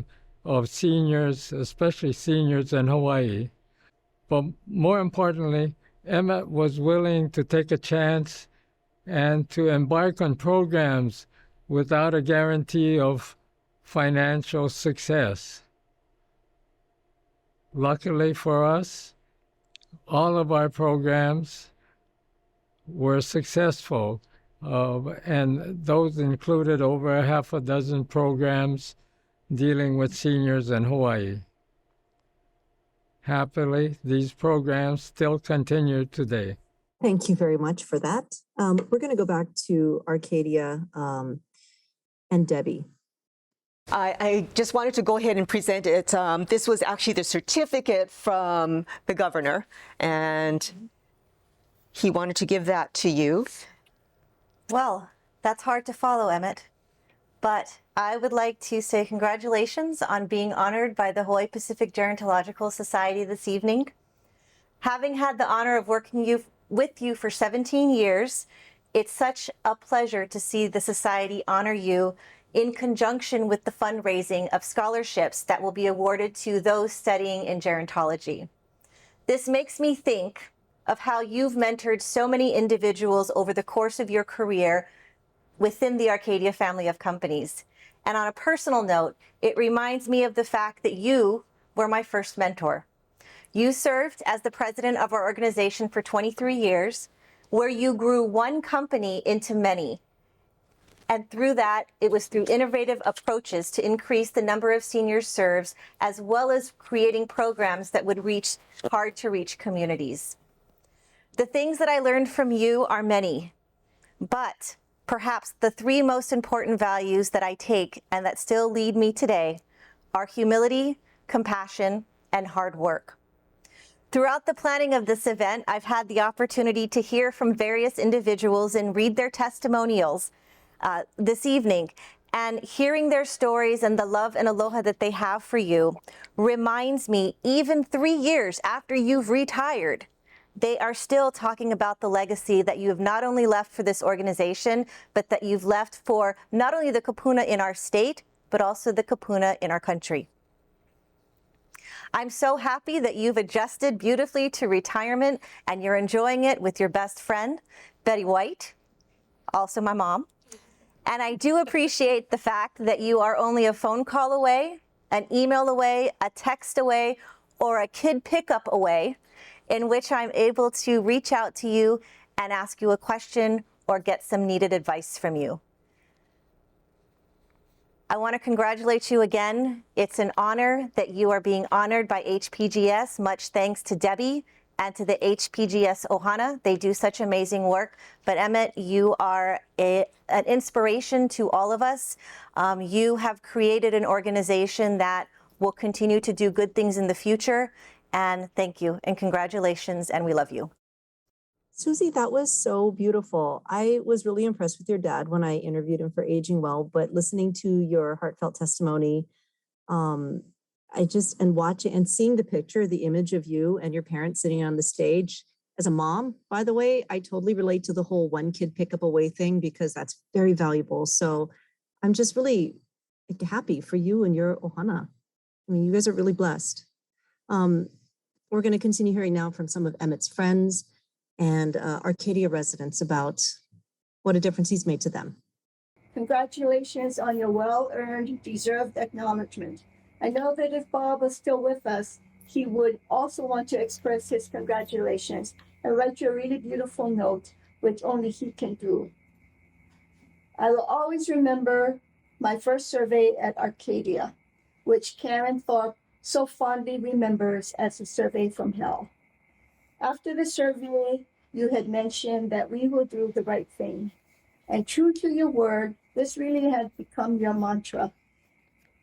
of seniors, especially seniors in Hawaii. But more importantly, Emmet was willing to take a chance and to embark on programs without a guarantee of financial success. Luckily for us, all of our programs were successful, and those included over half a dozen programs dealing with seniors in Hawaii. Happily, these programs still continue today. Thank you very much for that. We're going to go back to Arcadia and Debbie. I just wanted to go ahead and present it. This was actually the certificate from the governor, and he wanted to give that to you. Well, that's hard to follow, Emmet. But I would like to say congratulations on being honored by the Hawaii Pacific Gerontological Society this evening. Having had the honor of working with you for 17 years, it's such a pleasure to see the Society honor you in conjunction with the fundraising of scholarships that will be awarded to those studying in gerontology. This makes me think of how you've mentored so many individuals over the course of your career within the Arcadia family of companies. And on a personal note, it reminds me of the fact that you were my first mentor. You served as the president of our organization for 23 years, where you grew one company into many. And through that, it was through innovative approaches to increase the number of seniors served, as well as creating programs that would reach hard-to-reach communities. The things that I learned from you are many, but perhaps the three most important values that I take and that still lead me today are humility, compassion, and hard work. Throughout the planning of this event, I've had the opportunity to hear from various individuals and read their testimonials this evening. And hearing their stories and the love and aloha that they have for you reminds me, even 3 years after you've retired, they are still talking about the legacy that you have not only left for this organization, but that you've left for not only the kupuna in our state, but also the kupuna in our country. I'm so happy that you've adjusted beautifully to retirement and you're enjoying it with your best friend, Betty White, also my mom. And I do appreciate the fact that you are only a phone call away, an email away, a text away, or a kid pickup away, in which I'm able to reach out to you and ask you a question or get some needed advice from you. I want to congratulate you again. It's an honor that you are being honored by HPGS. Much thanks to Debbie and to the HPGS Ohana. They do such amazing work. But Emmet, you are an inspiration to all of us. You have created an organization that will continue to do good things in the future. And thank you and congratulations, and we love you. Susie, that was so beautiful. I was really impressed with your dad when I interviewed him for Aging Well, but listening to your heartfelt testimony, watching and seeing the picture, the image of you and your parents sitting on the stage. As a mom, by the way, I totally relate to the whole one kid pickup away thing because that's very valuable. So I'm just really happy for you and your ohana. I mean, you guys are really blessed. We're going to continue hearing now from some of Emmet's friends and Arcadia residents about what a difference he's made to them. Congratulations on your well-earned, deserved acknowledgement. I know that if Bob was still with us, he would also want to express his congratulations and write you a really beautiful note, which only he can do. I will always remember my first survey at Arcadia, which Karen Thorpe so fondly remembers as a survey from hell. After the survey, you had mentioned that we will do the right thing. And true to your word, this really had become your mantra.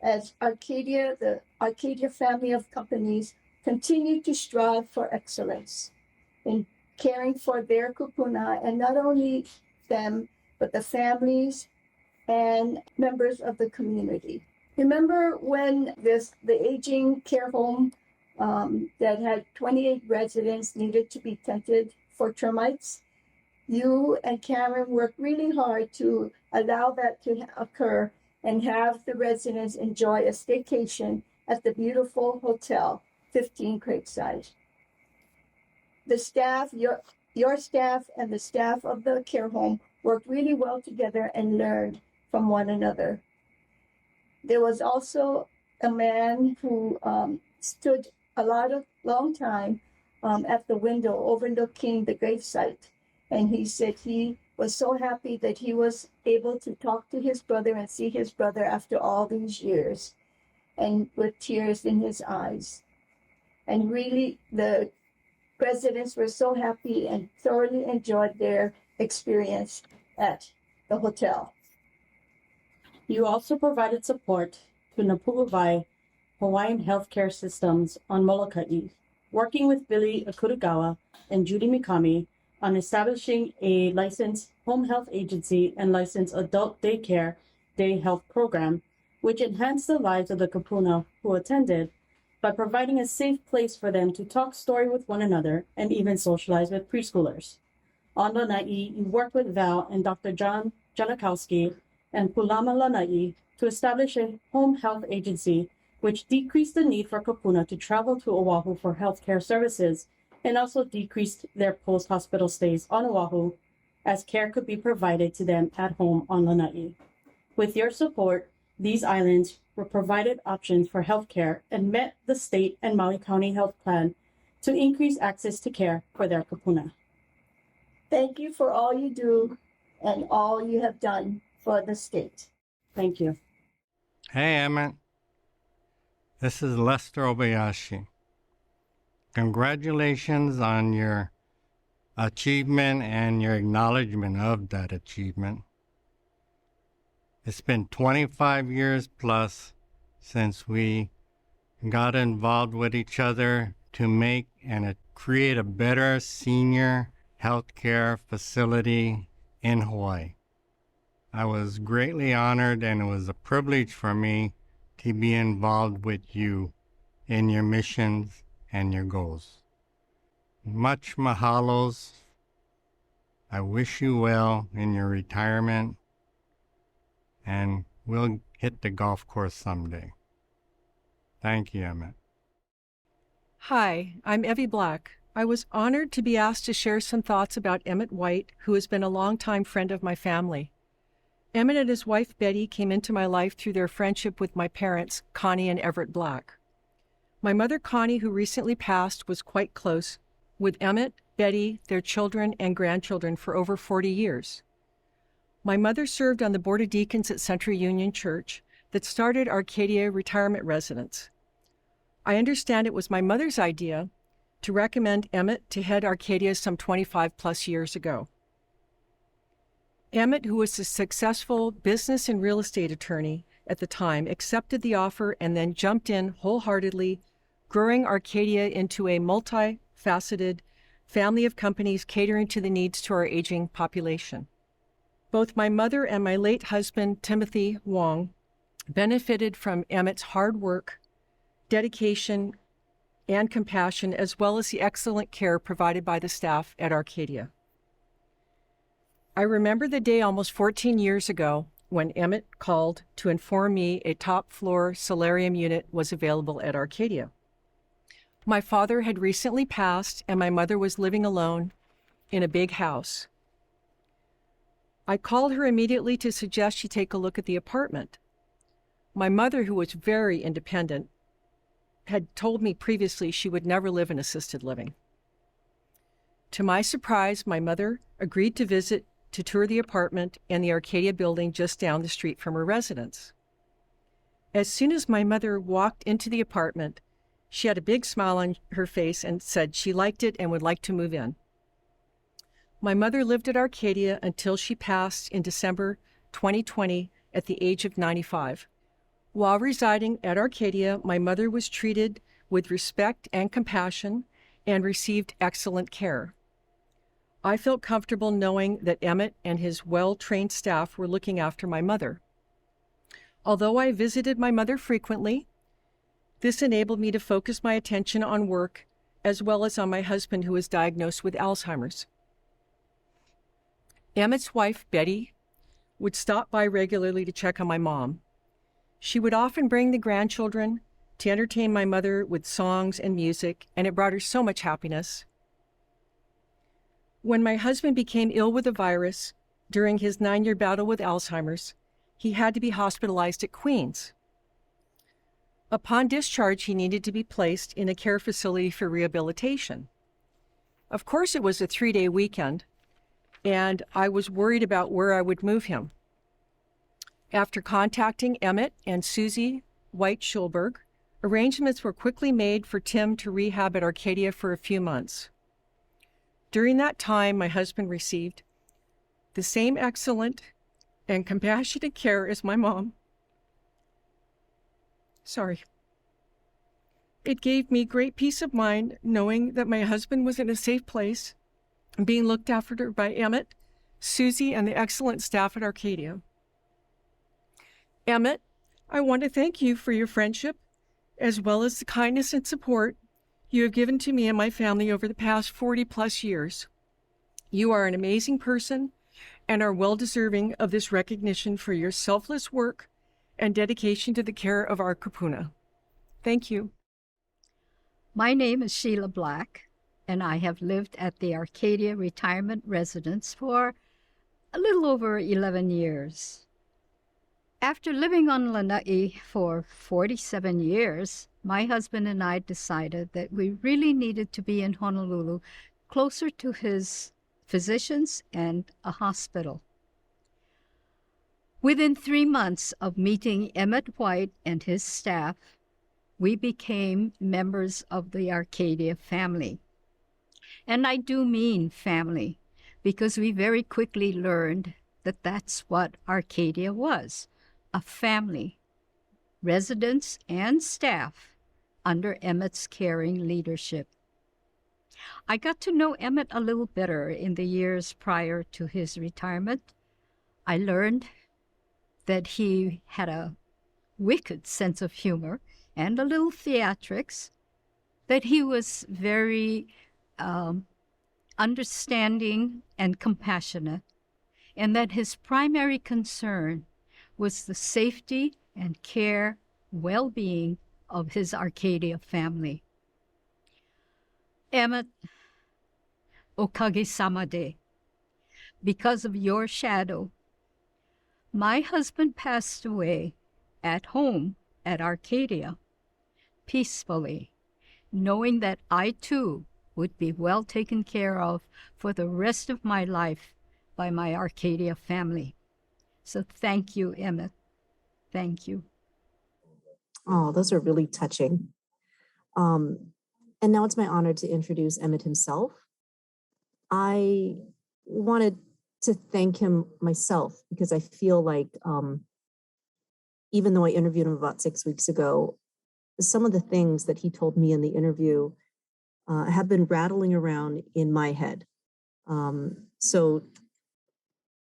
As Arcadia, the Arcadia family of companies, continue to strive for excellence in caring for their kupuna and not only them, but the families and members of the community. Remember when the aging care home that had 28 residents needed to be tented for termites? You and Karen worked really hard to allow that to occur and have the residents enjoy a staycation at the beautiful hotel, 15 Craigside. The staff, your staff and the staff of the care home worked really well together and learned from one another. There was also a man who stood long time at the window overlooking the gravesite. And he said he was so happy that he was able to talk to his brother and see his brother after all these years, and with tears in his eyes. And really, the residents were so happy and thoroughly enjoyed their experience at the hotel. You also provided support to Napu'uwai Hawaiian Healthcare Systems on Molokai, working with Billy Akurugawa and Judy Mikami on establishing a licensed home health agency and licensed adult daycare day health program, which enhanced the lives of the kupuna who attended by providing a safe place for them to talk story with one another and even socialize with preschoolers. On Lanai, you worked with Val and Dr. John Janakowski and Pulama Lanai to establish a home health agency, which decreased the need for kupuna to travel to Oahu for healthcare services and also decreased their post-hospital stays on Oahu, as care could be provided to them at home on Lanai. With your support, these islands were provided options for healthcare and met the state and Maui County Health Plan to increase access to care for their kupuna. Thank you for all you do and all you have done for the state. Thank you. Hey, Emmet. This is Lester Obayashi. Congratulations on your achievement and your acknowledgement of that achievement. It's been 25 years plus since we got involved with each other to make and create a better senior healthcare facility in Hawaii. I was greatly honored, and it was a privilege for me to be involved with you in your missions and your goals. Much mahalos. I wish you well in your retirement, and we'll hit the golf course someday. Thank you, Emmet. Hi, I'm Evie Black. I was honored to be asked to share some thoughts about Emmet White, who has been a longtime friend of my family. Emmet and his wife Betty came into my life through their friendship with my parents, Connie and Everett Black. My mother, Connie, who recently passed, was quite close with Emmet, Betty, their children, and grandchildren for over 40 years. My mother served on the Board of Deacons at Central Union Church that started Arcadia Retirement Residence. I understand it was my mother's idea to recommend Emmet to head Arcadia some 25 plus years ago. Emmet, who was a successful business and real estate attorney at the time, accepted the offer and then jumped in wholeheartedly, growing Arcadia into a multifaceted family of companies catering to the needs to our aging population. Both my mother and my late husband, Timothy Wong, benefited from Emmet's hard work, dedication, and compassion, as well as the excellent care provided by the staff at Arcadia. I remember the day almost 14 years ago when Emmet called to inform me a top-floor solarium unit was available at Arcadia. My father had recently passed, and my mother was living alone in a big house. I called her immediately to suggest she take a look at the apartment. My mother, who was very independent, had told me previously she would never live in assisted living. To my surprise, my mother agreed to tour the apartment and the Arcadia building just down the street from her residence. As soon as my mother walked into the apartment, she had a big smile on her face and said she liked it and would like to move in. My mother lived at Arcadia until she passed in December 2020 at the age of 95. While residing at Arcadia, my mother was treated with respect and compassion and received excellent care. I felt comfortable knowing that Emmet and his well-trained staff were looking after my mother. Although I visited my mother frequently, this enabled me to focus my attention on work as well as on my husband, who was diagnosed with Alzheimer's. Emmet's wife, Betty, would stop by regularly to check on my mom. She would often bring the grandchildren to entertain my mother with songs and music, and it brought her so much happiness. When my husband became ill with the virus during his 9-year battle with Alzheimer's, he had to be hospitalized at Queens. Upon discharge, he needed to be placed in a care facility for rehabilitation. Of course, it was a 3-day weekend, and I was worried about where I would move him. After contacting Emmet and Susie White-Schulberg, arrangements were quickly made for Tim to rehab at Arcadia for a few months. During that time, my husband received the same excellent and compassionate care as my mom. It gave me great peace of mind knowing that my husband was in a safe place and being looked after by Emmet, Susie, and the excellent staff at Arcadia. Emmet, I want to thank you for your friendship, as well as the kindness and support you have given to me and my family over the past 40+ years. You are an amazing person and are well deserving of this recognition for your selfless work and dedication to the care of our kupuna. Thank you. My name is Sheila Black, and I have lived at the Arcadia Retirement Residence for a little over 11 years. After living on Lanai for 47 years, my husband and I decided that we really needed to be in Honolulu, closer to his physicians and a hospital. Within 3 months of meeting Emmet White and his staff, we became members of the Arcadia family. And I do mean family, because we very quickly learned that that's what Arcadia was, a family, residents and staff under Emmet's caring leadership. I got to know Emmet a little better in the years prior to his retirement. I learned that he had a wicked sense of humor and a little theatrics, that he was very understanding and compassionate, and that his primary concern was the safety and care, well-being of his Arcadia family. Emmet, okage-sama de, because of your shadow, my husband passed away at home at Arcadia, peacefully, knowing that I too would be well taken care of for the rest of my life by my Arcadia family. So thank you, Emmet. Thank you. Oh, those are really touching. And now it's my honor to introduce Emmet himself. I wanted to thank him myself because I feel like even though I interviewed him about 6 weeks ago, some of the things that he told me in the interview have been rattling around in my head. So,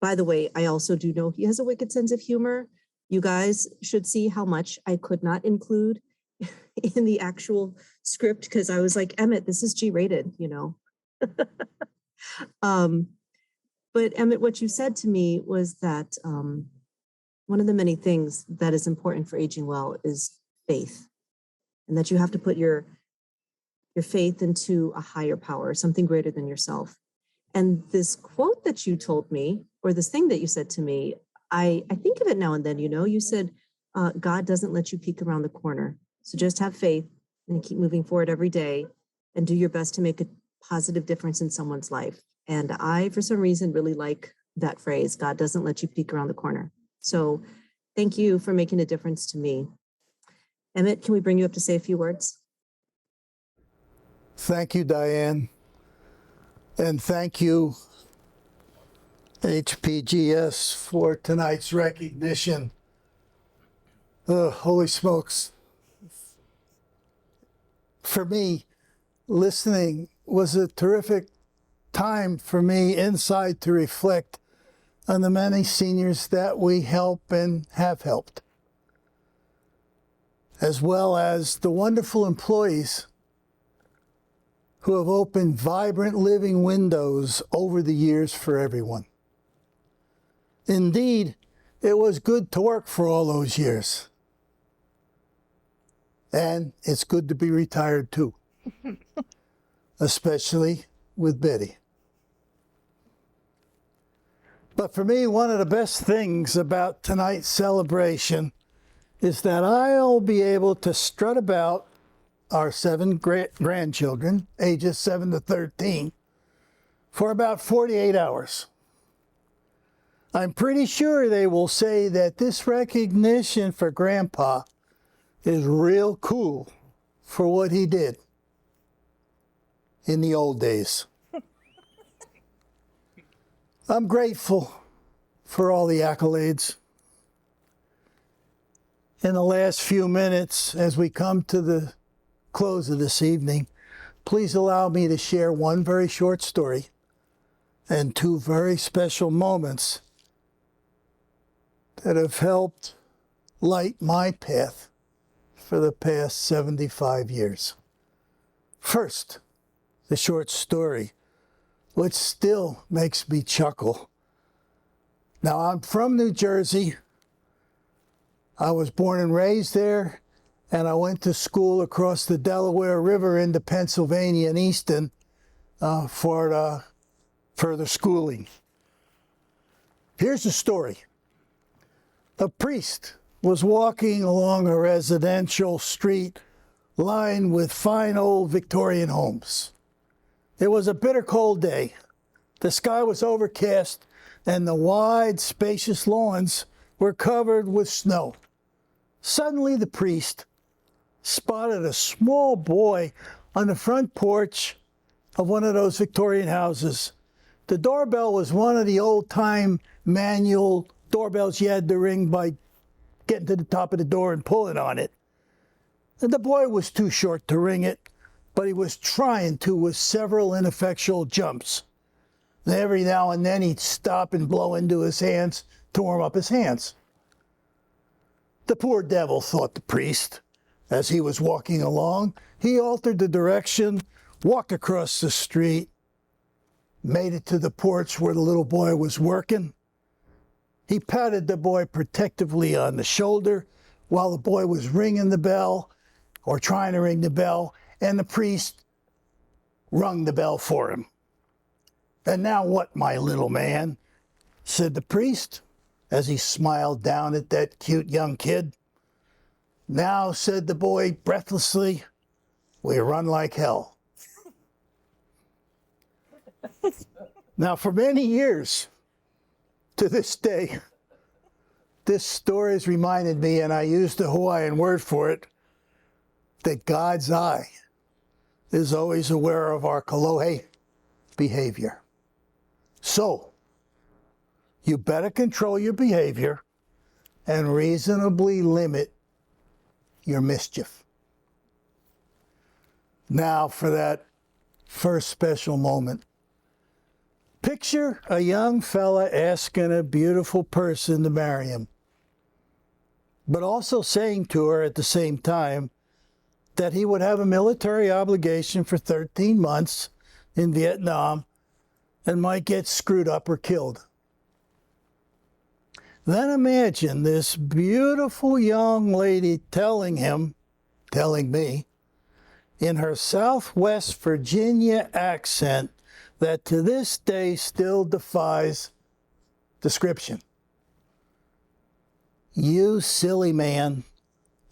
by the way, I also do know he has a wicked sense of humor. You guys should see how much I could not include in the actual script because I was like, Emmet, this is G-rated, you know. But Emmet, what you said to me was that one of the many things that is important for aging well is faith, and that you have to put your faith into a higher power, something greater than yourself. And this quote that you told me, or this thing that you said to me, I think of it now and then. You know, you said, God doesn't let you peek around the corner. So just have faith and keep moving forward every day and do your best to make a positive difference in someone's life. And I, for some reason, really like that phrase, God doesn't let you peek around the corner. So thank you for making a difference to me. Emmet, can we bring you up to say a few words? Thank you, Diane. And thank you, HPGS, for tonight's recognition. Holy smokes. For me, listening was a terrific time for me inside to reflect on the many seniors that we help and have helped, as well as the wonderful employees who have opened vibrant living windows over the years for everyone. Indeed, it was good to work for all those years. And it's good to be retired too, especially with Betty. But for me, one of the best things about tonight's celebration is that I'll be able to strut about our 7 grandchildren, ages 7 to 13, for about 48 hours. I'm pretty sure they will say that this recognition for Grandpa is real cool for what he did in the old days. I'm grateful for all the accolades. In the last few minutes, as we come to the close of this evening, please allow me to share one very short story and 2 very special moments that have helped light my path for the past 75 years. First, the short story, which still makes me chuckle. Now, I'm from New Jersey. I was born and raised there, and I went to school across the Delaware River into Pennsylvania and Easton for further schooling. Here's the story. A priest was walking along a residential street lined with fine old Victorian homes. It was a bitter cold day. The sky was overcast, and the wide, spacious lawns were covered with snow. Suddenly, the priest spotted a small boy on the front porch of one of those Victorian houses. The doorbell was one of the old-time manual doorbells you had to ring by getting to the top of the door and pulling on it. And the boy was too short to ring it, but he was trying to with several ineffectual jumps. And every now and then he'd stop and blow into his hands to warm up his hands. The poor devil, thought the priest. As he was walking along, he altered the direction, walked across the street, made it to the porch where the little boy was working. He patted the boy protectively on the shoulder while the boy was ringing the bell, or trying to ring the bell, and the priest rung the bell for him. "And now what, my little man?" said the priest, as he smiled down at that cute young kid. "Now," said the boy breathlessly, "we run like hell." Now, for many years, to this day, this story has reminded me, and I use the Hawaiian word for it, that God's eye is always aware of our kolohe behavior. So, you better control your behavior and reasonably limit your mischief. Now for that first special moment. Picture a young fella asking a beautiful person to marry him, but also saying to her at the same time that he would have a military obligation for 13 months in Vietnam and might get screwed up or killed. Then imagine this beautiful young lady telling me, in her Southwest Virginia accent that to this day still defies description. "You silly man,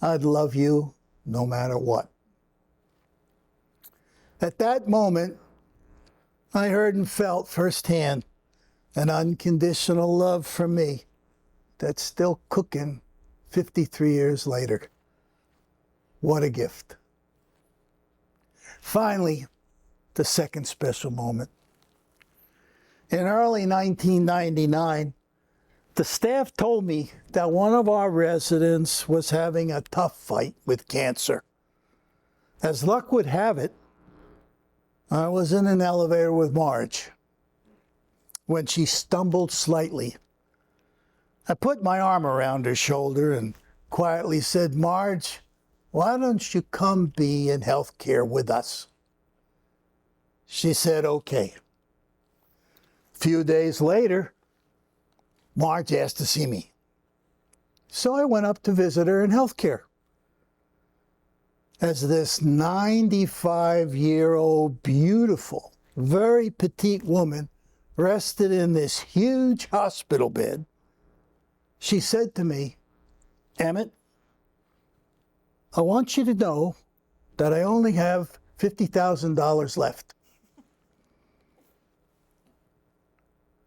I'd love you no matter what." At that moment, I heard and felt firsthand an unconditional love for me that's still cooking 53 years later. What a gift. Finally, the second special moment. In early 1999, the staff told me that one of our residents was having a tough fight with cancer. As luck would have it, I was in an elevator with Marge. when she stumbled slightly. I put my arm around her shoulder and quietly said, "Marge, why don't you come be in healthcare with us?" She said, "Okay." A few days later, Marge asked to see me. So I went up to visit her in healthcare. As this 95-year-old, beautiful, very petite woman rested in this huge hospital bed, she said to me, "Emmet, I want you to know that I only have $50,000 left."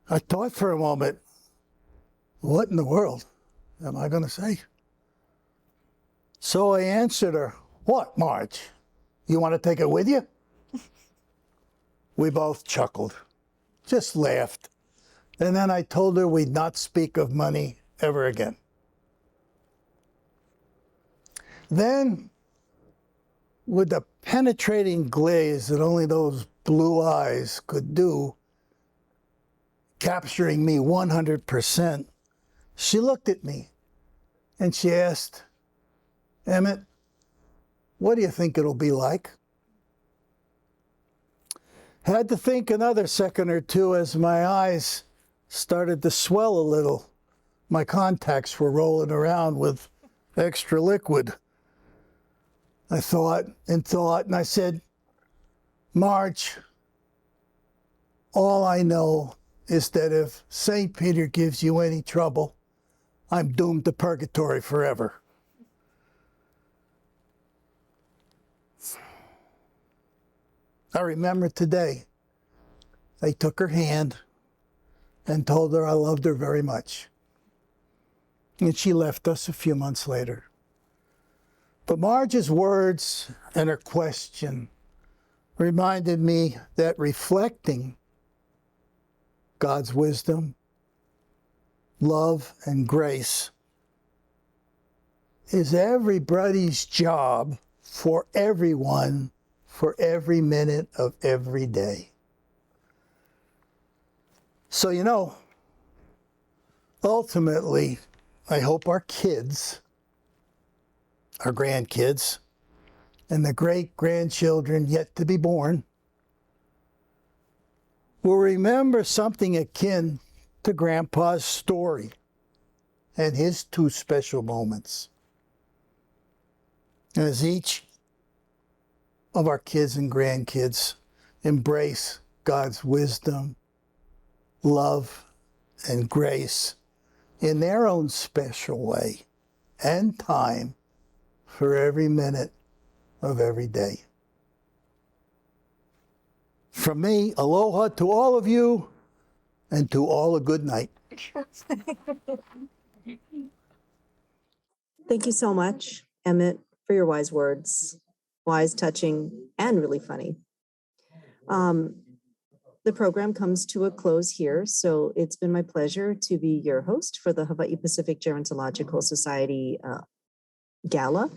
I thought for a moment, what in the world am I going to say? So I answered her, "What, Marge? You want to take it with you?" We both chuckled, just laughed. And then I told her we'd not speak of money ever again. Then, with the penetrating glaze that only those blue eyes could do, capturing me 100%, she looked at me and she asked, "Emmet, what do you think it'll be like?" Had to think another second or two as my eyes started to swell a little. My contacts were rolling around with extra liquid. I thought and I said, "Marge, all I know is that if St. Peter gives you any trouble, I'm doomed to purgatory forever." I remember today, I took her hand and told her I loved her very much. And she left us a few months later. But Marge's words and her question reminded me that reflecting God's wisdom, love, and grace is everybody's job for everyone for every minute of every day. So, ultimately, I hope our kids, our grandkids, and the great-grandchildren yet to be born will remember something akin to Grandpa's story and his two special moments. As each of our kids and grandkids embrace God's wisdom, love, and grace in their own special way and time for every minute of every day. From me, aloha to all of you, and to all a good night. Thank you so much, Emmett, for your wise words. Wise, touching, and really funny. The program comes to a close here, so it's been my pleasure to be your host for the Hawaii Pacific Gerontological Society Gala.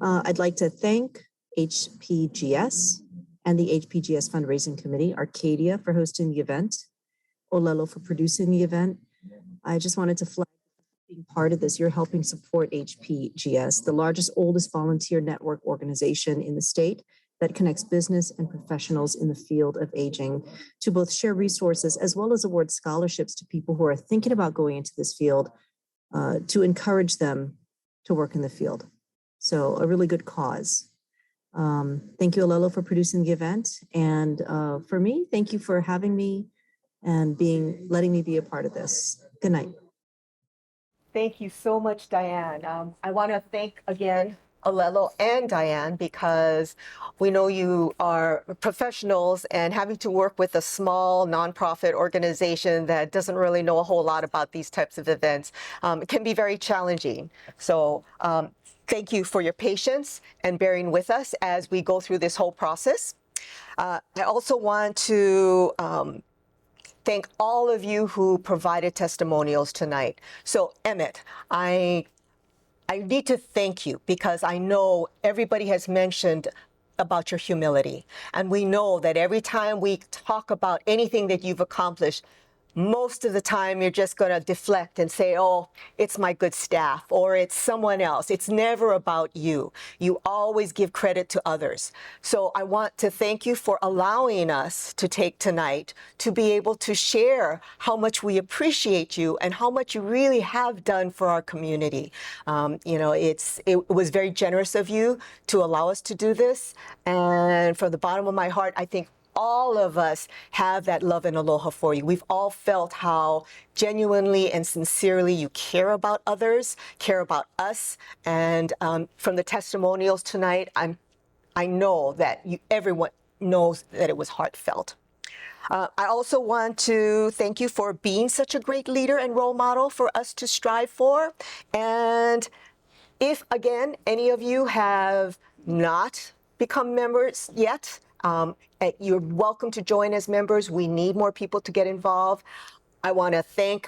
I'd like to thank HPGS and the HPGS Fundraising Committee, Arcadia for hosting the event, Olelo for producing the event. I just wanted to flag being part of this. You're helping support HPGS, the largest, oldest volunteer network organization in the state that connects business and professionals in the field of aging to both share resources as well as award scholarships to people who are thinking about going into this field to encourage them to work in the field. So a really good cause. Thank you, Olelo, for producing the event. And for me, thank you for having me and letting me be a part of this. Good night. Thank you so much, Diane. I want to thank again Olelo and Diane because we know you are professionals, and having to work with a small nonprofit organization that doesn't really know a whole lot about these types of events it can be very challenging. So thank you for your patience and bearing with us as we go through this whole process. I also want to thank all of you who provided testimonials tonight. So Emmet, I need to thank you because I know everybody has mentioned about your humility. And we know that every time we talk about anything that you've accomplished, most of the time you're just going to deflect and say, oh, it's my good staff or it's someone else. It's never about you. You always give credit to others. So I want to thank you for allowing us to take tonight to be able to share how much we appreciate you and how much you really have done for our community. It was very generous of you to allow us to do this. And from the bottom of my heart, I think all of us have that love and aloha for you. We've all felt how genuinely and sincerely you care about others, care about us. And from the testimonials tonight, I know that everyone knows that it was heartfelt. I also want to thank you for being such a great leader and role model for us to strive for. And if, again, any of you have not become members yet, you're welcome to join as members. We need more people to get involved. I want to thank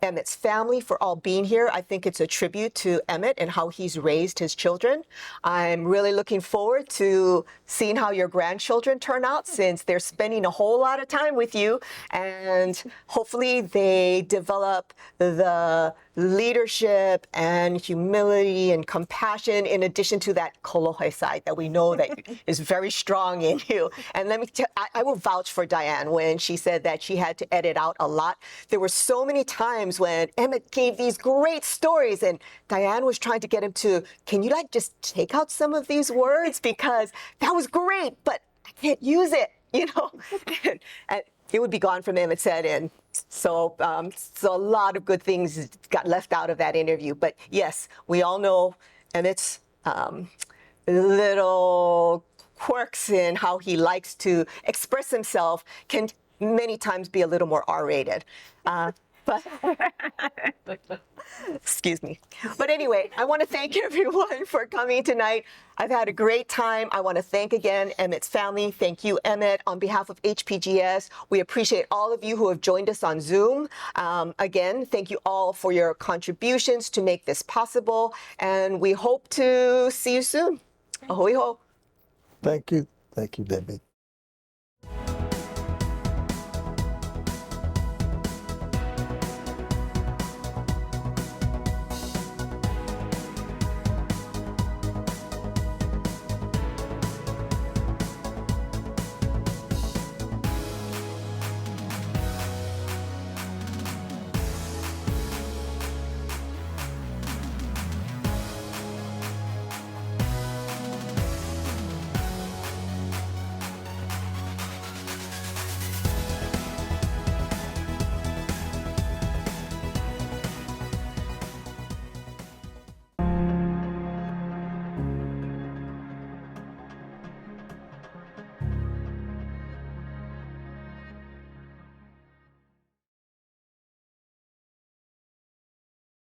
Emmet's family for all being here. I think it's a tribute to Emmet and how he's raised his children. I'm really looking forward to seeing how your grandchildren turn out, since they're spending a whole lot of time with you, and hopefully they develop the leadership and humility and compassion, in addition to that kolohe side that we know that is very strong in you. And let me tell, I will vouch for Diane when she said that she had to edit out a lot. There were so many times when Emmet gave these great stories and Diane was trying to get him to, can you just take out some of these words, because that was great, but I can't use it, and it would be gone from Emmet said, and so a lot of good things got left out of that interview. But yes, we all know Emmet's little quirks in how he likes to express himself can many times be a little more R-rated. But excuse me. But anyway, I want to thank everyone for coming tonight. I've had a great time. I want to thank again Emmet's family. Thank you, Emmet, on behalf of HPGS. We appreciate all of you who have joined us on Zoom. Again, thank you all for your contributions to make this possible, and we hope to see you soon. Ahoy ho. Thank you. Thank you, Debbie.